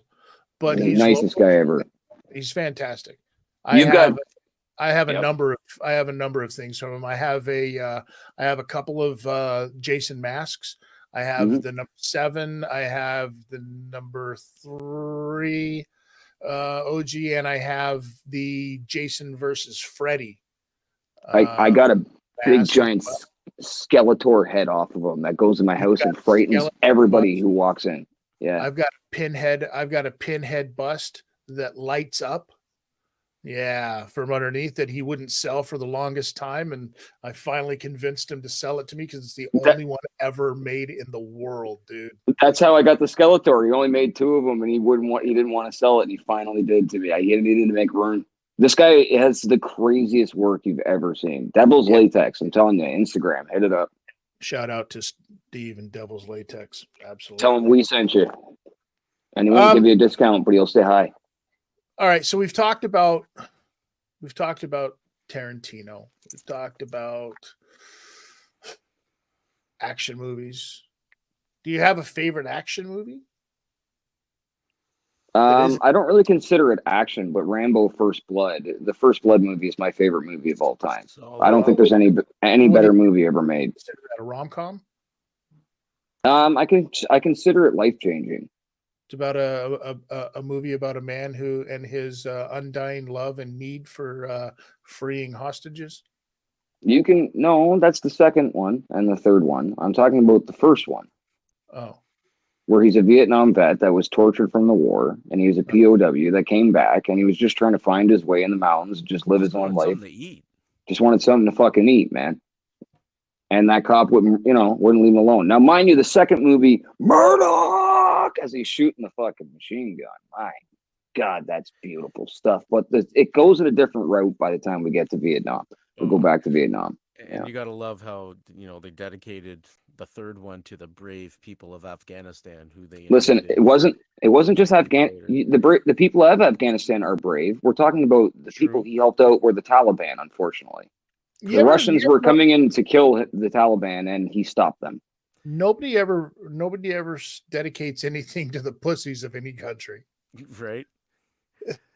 but he's
Nicest
local.
guy ever.
He's fantastic. I
You've got
have I have a
Yep.
number of things from him. I have a couple of Jason masks. I have
Mhm.
the number 7. I have the number 3 OG, and I have the Jason versus Freddy
I
uh,
got a big
mask as
giant
well.
Skeletor head off of him that goes in my
You've
house
got
and frightens
Skeletor
everybody
bust.
who walks in. Yeah.
I've got a pinhead. I've got a pinhead bust that lights up. Yeah, from underneath that he wouldn't sell for the longest time, and I finally convinced him to sell it to me because it's the
That,
only one ever made in the world, dude.
that's how I got the Skeletor. He only made 2 of them and he didn't want to sell it. And he finally did to me. He needed to make room. This guy has the craziest work you've ever seen. Devil's
Yeah.
Latex. I'm telling you, Instagram, hit it up.
Shout out to Steve and Devil's Latex. Absolutely.
Tell him we sent you. And he won't give you a discount, but he'll say hi.
All right, so we've talked about Tarantino. We've talked about action movies. Do you have a favorite action movie?
I don't really consider it action, but Rambo First Blood, the First Blood movie is my favorite movie of all time. I don't think there's any better movie ever made.
Consider that a rom-com?
I consider it life changing.
It's about a movie about a man who and his undying love and need for freeing hostages.
No, that's the second one and the third one. I'm talking about the first one,
Oh,
where he's a Vietnam vet that was tortured from the war, and he was a POW that came back, and he was just trying to find his way in the mountains, just live his own life.
Something to eat.
Just wanted something to fucking eat, man. And that cop wouldn't leave him alone. Now, mind you, the second movie, Murdoch, as he's shooting the fucking machine gun. My God, that's beautiful stuff. But it goes in a different route by the time we get to Vietnam. We'll go back to Vietnam.
And you got to love how they dedicated the third one to the brave people of Afghanistan, who they
Listen.
invaded.
It wasn't just the people of Afghanistan are brave. We're talking about the people he helped out were the Taliban. Unfortunately, the Russians were coming in to kill the Taliban, and he stopped them.
Nobody ever dedicates anything to the pussies of any country.
Right.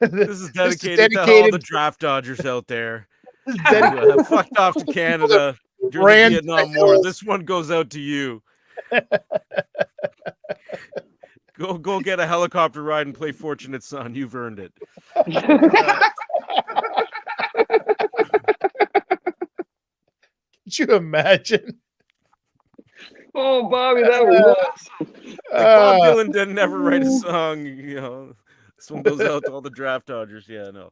This
This is dedicated to all the draft dodgers out there. Fucked off to Canada during the Vietnam War. This one goes out to you. Go get a helicopter ride and play Fortunate Son. You've earned it.
Could you imagine?
Oh, Bobby, that was awesome.
Bob Dylan didn't ever write a song. This one goes out to all the draft dodgers. Yeah, no.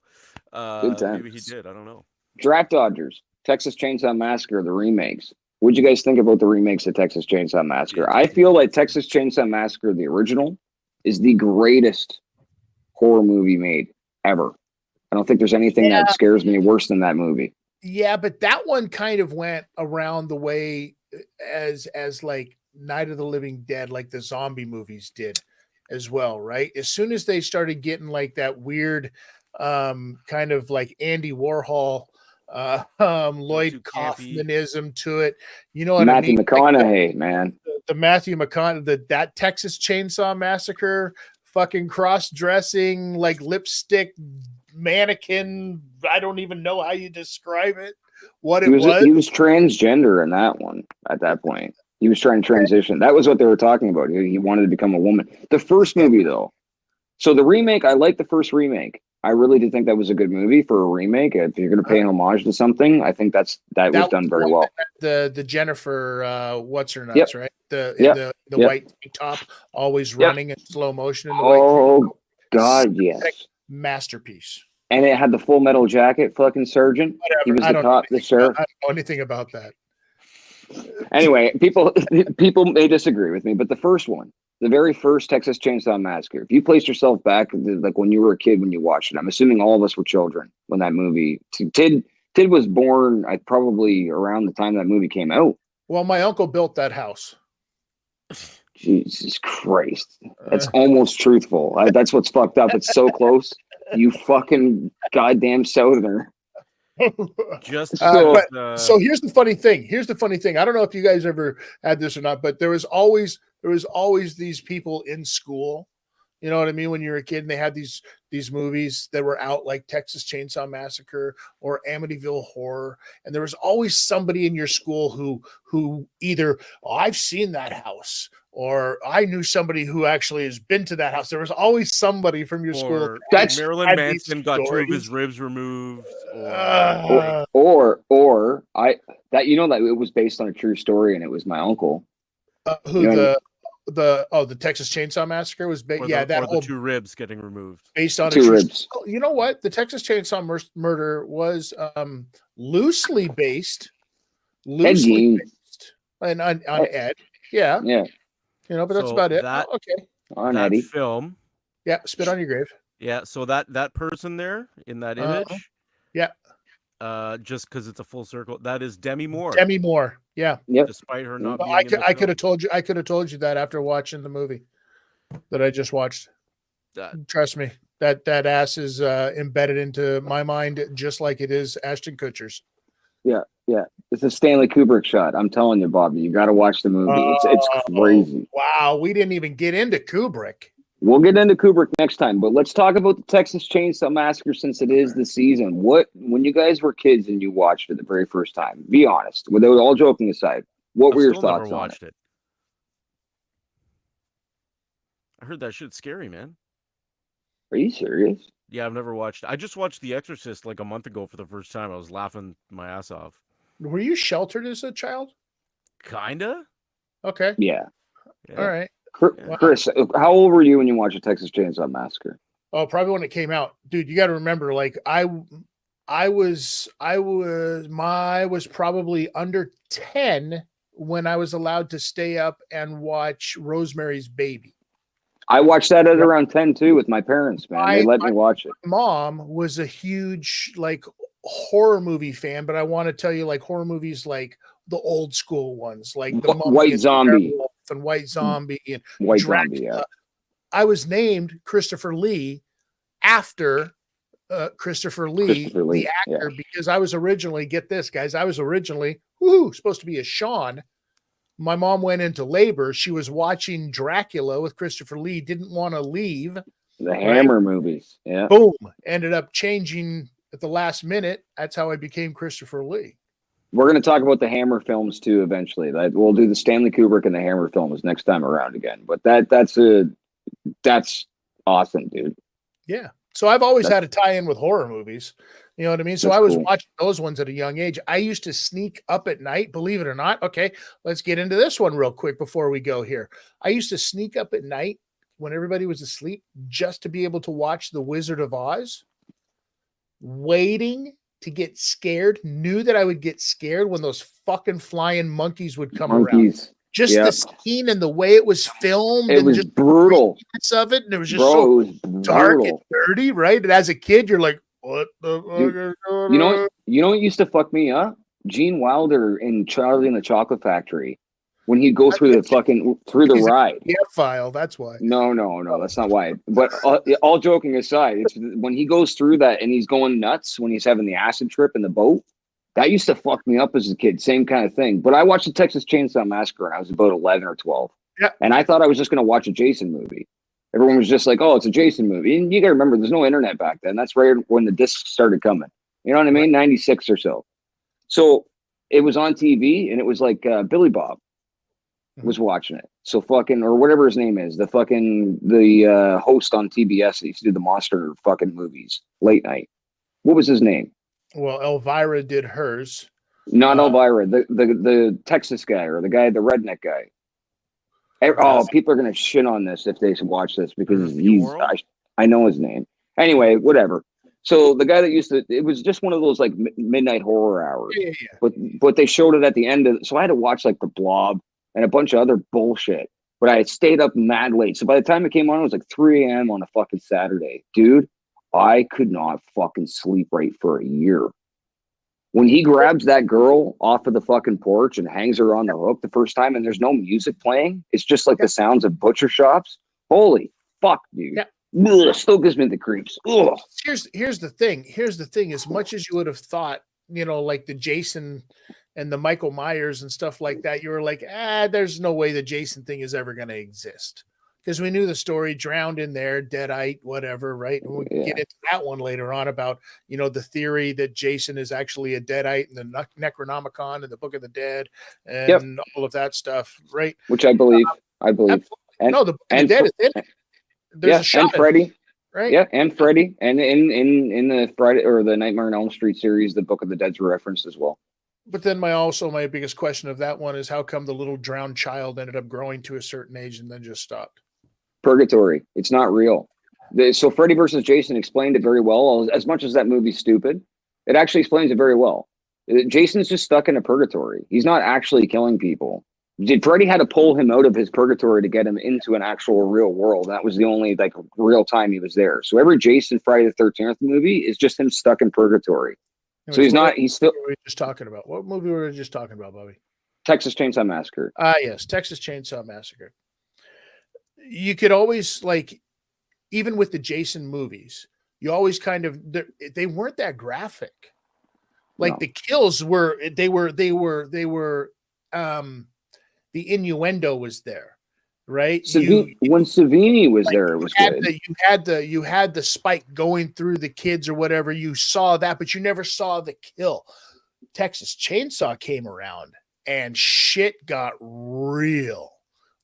Good times.
Maybe he did. I don't know.
Draft Dodgers, Texas Chainsaw Massacre, the remakes. What'd you guys think about the remakes of Texas Chainsaw Massacre? I feel like Texas Chainsaw Massacre, the original, is the greatest horror movie made ever. I don't think there's anything that scares me worse than that movie.
Yeah, but that one kind of went around the way as like Night of the Living Dead, like the zombie movies did as well, right? As soon as they started getting like that weird kind of like Andy Warhol Lloyd Kaufmanism to it. You know what
Matthew
I mean?
McConaughey,
like
man.
The Matthew McConaughey, that Texas Chainsaw Massacre, fucking cross-dressing, like lipstick mannequin. I don't even know how you describe it. What it was.
He was transgender in that one at that point. He was trying to transition. That was what they were talking about. He wanted to become a woman. The first movie, though. So the remake, I like the first remake. I really did think that was a good movie for a remake. If you're going to pay an homage to something, I think that was done very well.
The Jennifer, what's her nuts, right? The white top, always running in slow motion. In the
white God, yes,
masterpiece.
And it had the Full Metal Jacket fucking sergeant.
Whatever.
He was the cop, the sheriff.
I don't know anything about that.
Anyway, people may disagree with me, but the first one, the very first Texas Chainsaw Massacre. If you placed yourself back, like when you were a kid when you watched it, I'm assuming all of us were children when that movie. Tid was born, probably around the time that movie came out.
Well, my uncle built that house.
Jesus Christ, that's almost truthful. That's what's fucked up. It's so close. You fucking goddamn Southerner.
Just
so here's the funny thing. I don't know if you guys ever had this or not, but there was always these people in school. You know what I mean? When you were a kid and they had these movies that were out, like Texas Chainsaw Massacre or Amityville Horror, and there was always somebody in your school who either I've seen that house or I knew somebody who actually has been to that house. There was always somebody from your school.
That's
Marilyn Manson got 2 of his ribs removed,
or that it was based on a true story and it was my uncle.
The Texas Chainsaw Massacre was
the 2 ribs getting removed
based on
2 ribs.
You know what? The Texas Chainsaw murder was loosely based on Ed. Yeah. You know, but that's about it. Okay.
On Eddie.
Film.
Yeah, Spit on Your Grave.
Yeah, so that person there in that image. Just because it's a full circle, that is Demi Moore.
Demi Moore. Yeah.
Yep.
Despite her not being
I could have told you that after watching the movie that I just watched. Trust me, that ass is embedded into my mind just like it is Ashton Kutcher's.
Yeah. It's a Stanley Kubrick shot. I'm telling you, Bobby, you got to watch the movie. It's crazy.
Wow, we didn't even get into Kubrick.
We'll get into Kubrick next time, but let's talk about the Texas Chainsaw Massacre since it is the season. When you guys were kids and you watched it the very first time, be honest, without all joking aside, what were your thoughts on it?
I heard that shit's scary, man.
Are you serious?
Yeah, I've never watched it. I just watched The Exorcist like a month ago for the first time. I was laughing my ass off.
Were you sheltered as a child?
Kinda.
Okay.
Yeah.
All right.
Chris, how old were you when you watched the Texas Chainsaw Massacre?
Oh, probably when it came out, dude. You got to remember, like I was probably under 10 when I was allowed to stay up and watch Rosemary's Baby.
I watched that at around 10 too with my parents, man. They let me watch it.
My mom was a huge like horror movie fan, but I want to tell you, like horror movies, like the old school ones, like the
White Zombie
and White Zombie and
White
Dracula.
Zombie. Yeah.
I was named Christopher Lee after Christopher Lee, the actor, because I was originally, get this, guys, supposed to be a Sean. My mom went into labor. She was watching Dracula with Christopher Lee, didn't want to leave.
The Hammer movies. Yeah.
Boom. Ended up changing at the last minute. That's how I became Christopher Lee.
We're going to talk about the Hammer films too eventually. We'll do the Stanley Kubrick and the Hammer films next time around again. But that's awesome, dude.
Yeah. So I've always had a tie-in with horror movies. You know what I mean? So I was watching those ones at a young age. I used to sneak up at night, believe it or not. Okay, let's get into this one real quick before we go here. I used to sneak up at night when everybody was asleep just to be able to watch The Wizard of Oz, waiting to get scared, knew that I would get scared when those fucking flying monkeys would come around. Just the scene and the way it was filmed.
It was
just
brutal.
Of it, and it was just so dark and dirty, right? And as a kid, you're like, what the fuck?
You know what used to fuck me up? Gene Wilder in Charlie and the Chocolate Factory. When he'd go through the ride.
Yeah, file. That's why.
No, that's not why. But all joking aside, it's when he goes through that and he's going nuts when he's having the acid trip in the boat. That used to fuck me up as a kid. Same kind of thing. But I watched the Texas Chainsaw Massacre when I was about 11 or 12.
Yeah.
And I thought I was just going to watch a Jason movie. Everyone was just like, oh, it's a Jason movie. And you got to remember, there's no internet back then. That's right when the discs started coming. You know what I mean? 96 or so. So it was on TV and it was like Billy Bob was watching it. So fucking, or whatever his name is, the host on TBS that used to do the monster fucking movies late night. What was his name?
Well, Elvira did hers.
Not Elvira, the Texas guy or the redneck guy. People are gonna shit on this if they watch this because I know his name. Anyway, whatever. So the guy that it was just one of those like midnight horror hours. Yeah. But they showed it at the end so I had to watch like The Blob and a bunch of other bullshit but I had stayed up mad late. So by the time it came on, it was like 3 a.m. on a fucking Saturday. Dude, I could not fucking sleep right for a year. When he grabs that girl off of the fucking porch and hangs her on the hook the first time and there's no music playing, it's just like the sounds of butcher shops. Holy fuck, dude.
Yeah.
Ugh, still gives me the creeps. Ugh.
Here's the thing. Here's the thing. As much as you would have thought, like the Jason and the Michael Myers and stuff like that, you were like, there's no way the Jason thing is ever going to exist. Because we knew the story, drowned in there, deadite, whatever, right? And we'll get into that one later on about, the theory that Jason is actually a deadite and the Necronomicon and the Book of the Dead and all of that stuff, right?
Which I believe. And,
the Book of the Dead is in it. There's a shot
and Freddy.
Right?
Yeah, and Freddy. And in the Friday or the Nightmare on Elm Street series, the Book of the Dead's referenced as well.
But then my biggest question of that one is how come the little drowned child ended up growing to a certain age and then just stopped?
Purgatory. It's not real. So Freddy versus Jason explained it very well. As much as that movie's stupid, it actually explains it very well. Jason's just stuck in a purgatory. He's not actually killing people. Freddy had to pull him out of his purgatory to get him into an actual real world. That was the only real time he was there. So every Jason Friday the 13th movie is just him stuck in purgatory. So he's still.
What were we just talking about? What movie were we just talking about, Bobby?
Texas Chainsaw Massacre.
Yes, Texas Chainsaw Massacre. You could always even with the Jason movies, you always kind of they weren't that graphic. The kills were the innuendo was there, right?
When Savini was there, it was good.
You had the spike going through the kids or whatever. You saw that, but you never saw the kill. Texas Chainsaw came around and shit got real.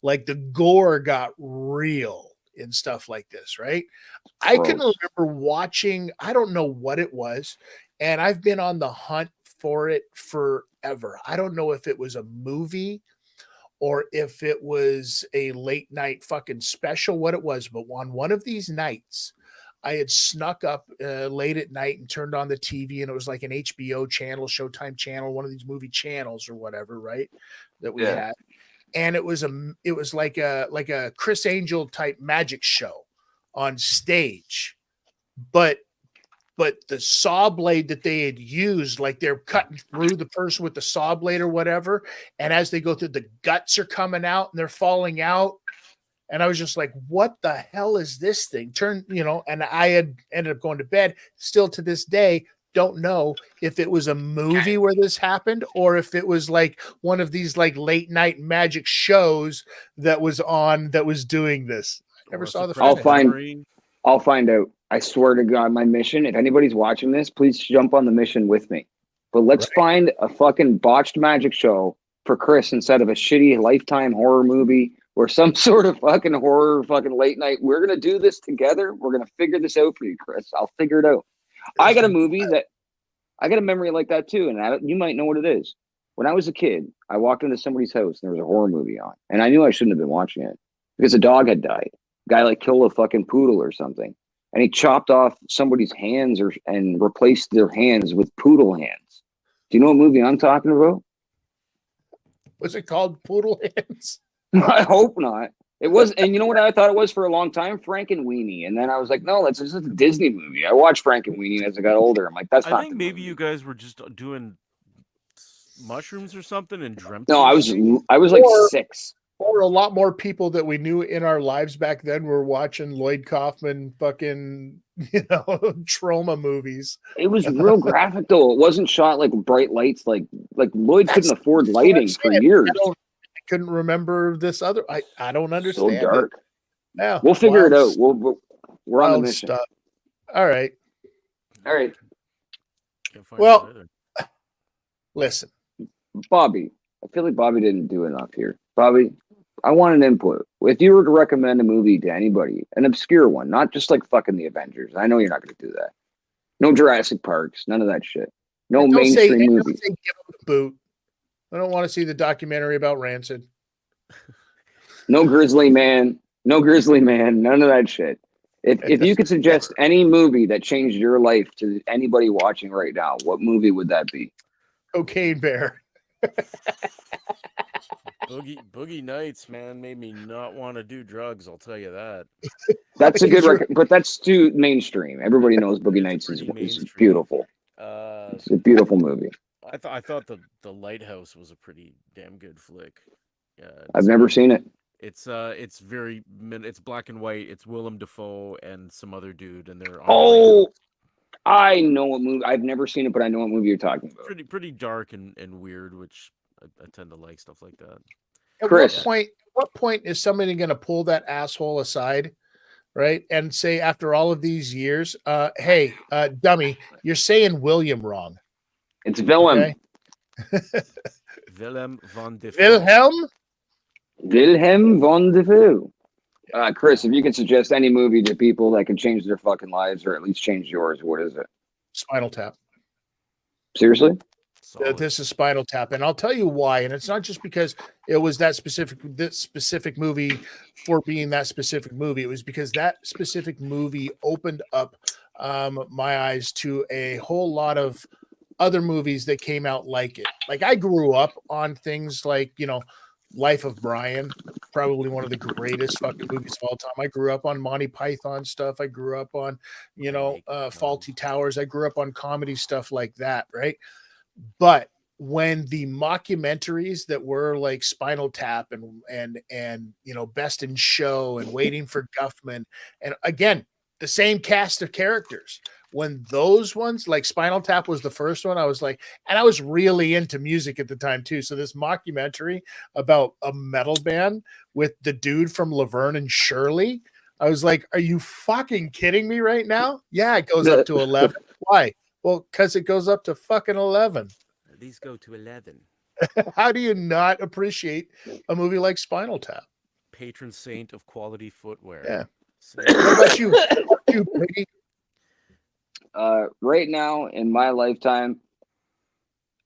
The gore got real and stuff like this, right? I can remember watching, I don't know what it was, and I've been on the hunt for it forever. I don't know if it was a movie or if it was a late night fucking special, what it was, but on one of these nights, I had snuck up late at night and turned on the TV, and it was like an HBO channel, Showtime channel, one of these movie channels or whatever, right? That we had. And it was like a Chris Angel type magic show on stage, but the saw blade that they had used, they're cutting through the person with the saw blade or whatever, and as they go through, the guts are coming out and they're falling out, and I was just like, "What the hell is this thing?" And I had ended up going to bed. Still to this day, don't know if it was a movie where this happened or if it was one of these late night magic shows that was doing this. I never saw the
I'll find out. I swear to God, my mission, if anybody's watching this, please jump on the mission with me. But let's find a fucking botched magic show for Chris instead of a shitty Lifetime horror movie or some sort of fucking horror fucking late night. We're going to do this together. We're going to figure this out for you, Chris. I'll figure it out. I got a memory like that too, and you might know what it is. When I was a kid, I walked into somebody's house and there was a horror movie on, and I knew I shouldn't have been watching it because a dog had died. A guy killed a fucking poodle or something, and he chopped off somebody's hands and replaced their hands with poodle hands. Do you know what movie I'm talking about?
Was it called Poodle Hands?
I hope not. It was, and you know what I thought it was for a long time? Frankenweenie. And then I was like, no, that's just a Disney movie. I watched Frankenweenie as I got older. I'm like,
I think maybe you guys were just doing mushrooms or something and dreamt.
No, I was like 6.
Or a lot more people that we knew in our lives back then were watching Lloyd Kaufman fucking, trauma movies.
It was real graphic though. It wasn't shot like bright lights. Like Lloyd couldn't afford lighting for years.
I couldn't remember this other. I don't understand.
So dark.
Yeah,
we'll figure it out. We're on the mission.
Stuff. All right. Well, listen,
Bobby. I feel like Bobby didn't do enough here. Bobby, I want an input. If you were to recommend a movie to anybody, an obscure one, not just fucking the Avengers. I know you're not going to do that. No Jurassic Parks, none of that shit. No mainstream movie.
Give them the boot. I don't want to see the documentary about Rancid.
No Grizzly Man. None of that shit. If you could suggest any movie that changed your life to anybody watching right now, what movie would that be?
Cocaine Bear.
Boogie Nights, man, made me not want to do drugs. I'll tell you that.
That's a good
Because you're
record, but that's too mainstream. Everybody knows Boogie
It's
Nights
pretty
is
mainstream.
beautiful.
Uh,
It's a beautiful movie.
I thought the Lighthouse was a pretty damn good flick.
I've never
Despite
seen it.
it's very it's black and white. It's Willem Dafoe and some other dude, and they're on a
Oh,
lighthouse.
I know what movie. I've never seen it, but I know what movie you're talking about.
Pretty dark and weird, which I tend to like stuff like that.
at
Chris,
what point is somebody going to pull that asshole aside, right, and say after all of these years, hey, dummy, you're saying William wrong.
it's Willem.
Okay,
Willem van Dafoe.
Wilhelm.
Wilhelm von Dafoe. Chris, if you could suggest any movie to people that can change their fucking lives, or at least change yours, what is it?
Spinal Tap.
Seriously?
Solid.
This is Spinal Tap, and I'll tell you why. And it's not just because it was this specific movie for being that specific movie. It was because that specific movie opened up my eyes to a whole lot of other movies that came out like it. Like I grew up on things like Life of Brian, probably one of the greatest fucking movies of all time. I grew up on Monty Python stuff. I grew up on Faulty Towers. I grew up on comedy stuff like that, right? But when the mockumentaries that were like Spinal Tap and Best in Show and Waiting for Guffman, and again the same cast of characters, when those ones like Spinal Tap was the first one, I was like, and I was really into music at the time too. So this mockumentary about a metal band with the dude from Laverne and Shirley, I was like, are you fucking kidding me right now? Yeah, it goes up to 11. Why? Well, because it goes up to fucking 11.
These go to 11.
How do you not appreciate a movie like Spinal Tap?
Patron saint of quality footwear.
Yeah. What about you? Brady?
Right now in my lifetime,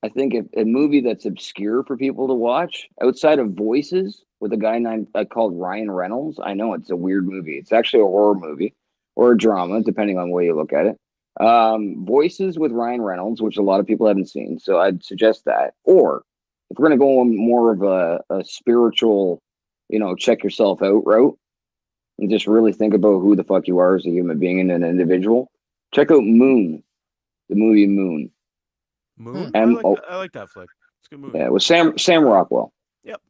I think a movie that's obscure for people to watch outside of Voices with a guy called Ryan Reynolds. I know it's a weird movie. It's actually a horror movie or a drama, depending on the way you look at it. Voices with Ryan Reynolds, which a lot of people haven't seen. So I'd suggest that. Or if we're going to go on more of a spiritual, check yourself out route and just really think about who the fuck you are as a human being and an individual, check out Moon, the movie Moon.
Moon?
M-O-
I like that flick. It's a good movie.
Yeah, with Sam Rockwell.
Yep.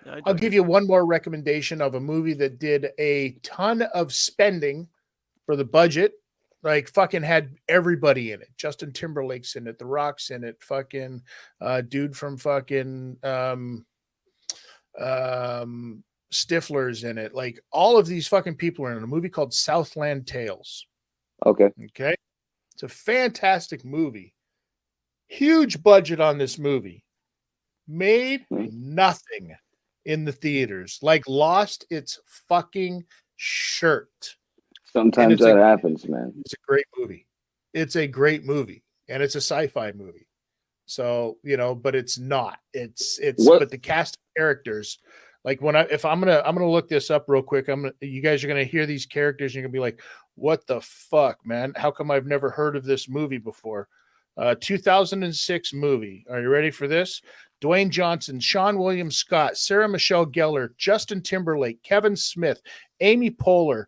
Yeah,
I'll give you one more recommendation of a movie that did a ton of spending for the budget. Like fucking had everybody in it. Justin Timberlake's in it. The Rock's in it. Fucking dude from fucking Stifler's in it. Like all of these fucking people are in a movie called Southland Tales.
Okay.
Okay. It's a fantastic movie. Huge budget on this movie. Made nothing in the theaters. Like lost its fucking shirt.
Sometimes that happens, man.
It's a great movie. It's a great movie. And it's a sci-fi movie. So, but it's not. But the cast of characters, like I'm gonna look this up real quick. You guys are gonna hear these characters and you're gonna be like, what the fuck, man? How come I've never heard of this movie before? 2006 movie. Are you ready for this? Dwayne Johnson, Sean William Scott, Sarah Michelle Gellar, Justin Timberlake, Kevin Smith, Amy Poehler,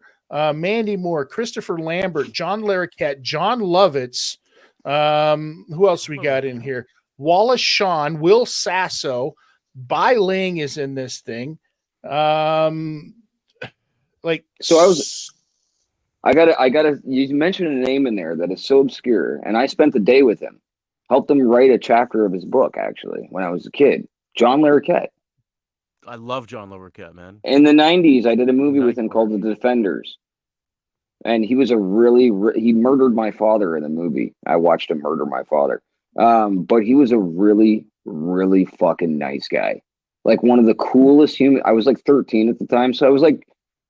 Mandy Moore, Christopher Lambert, John Larroquette, John Lovitz. Who else we got in here? Wallace Shawn, Will Sasso, Bai Ling is in this thing. I
gotta you mentioned a name in there that is so obscure, and I spent the day with him. Helped him write a chapter of his book, actually, when I was a kid. John Larroquette.
I love John Larroquette, man.
In the 90s, I did a movie with him called The Defenders. And he was he murdered my father in the movie. I watched him murder my father. But he was a really, really fucking nice guy. Like one of the coolest human. I was like 13 at the time. So I was like,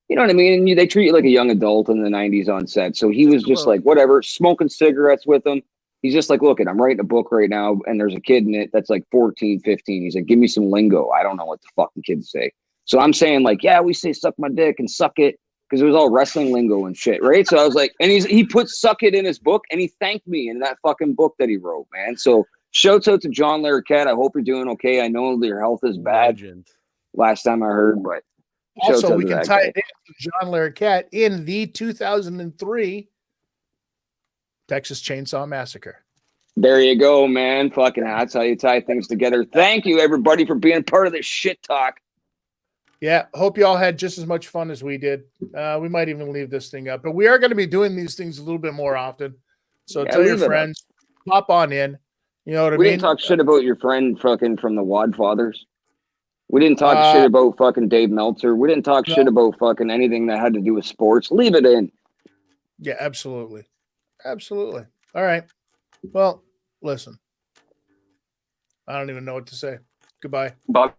you know what I mean? And they treat you like a young adult in the 90s on set. So he was just like, whatever, smoking cigarettes with them. He's just like, look, I'm writing a book right now, and there's a kid in it that's like 14, 15. He's like, give me some lingo. I don't know what the fucking kids say. So I'm saying like, yeah, we say suck my dick and suck it, because it was all wrestling lingo and shit, right? So I was like, and he put suck it in his book, and he thanked me in that fucking book that he wrote, man. So Shouts out to John Larroquette. I hope you're doing okay. I know your health is bad.
Legend.
Last time I heard, but shouts
Also,
out
we
to
can
that
tie
guy.
it in to John Larroquette in the 2003 Texas Chainsaw Massacre.
There you go, man. Fucking that's how you tie things together. Thank you, everybody, for being part of this shit talk.
Yeah, hope you all had just as much fun as we did. We might even leave this thing up, but we are going to be doing these things a little bit more often. So
Yeah,
tell your
leave it up.
friends, pop on in. You know what I
We
mean?
didn't talk shit about your friend fucking from the Wad Fathers. We didn't talk shit
Uh,
about fucking Dave Meltzer. We didn't talk
No.
shit about fucking anything that had to do with sports. Leave it in.
Yeah, absolutely. Absolutely. All right. Well, listen, I don't even know what to say. Goodbye.
Bob.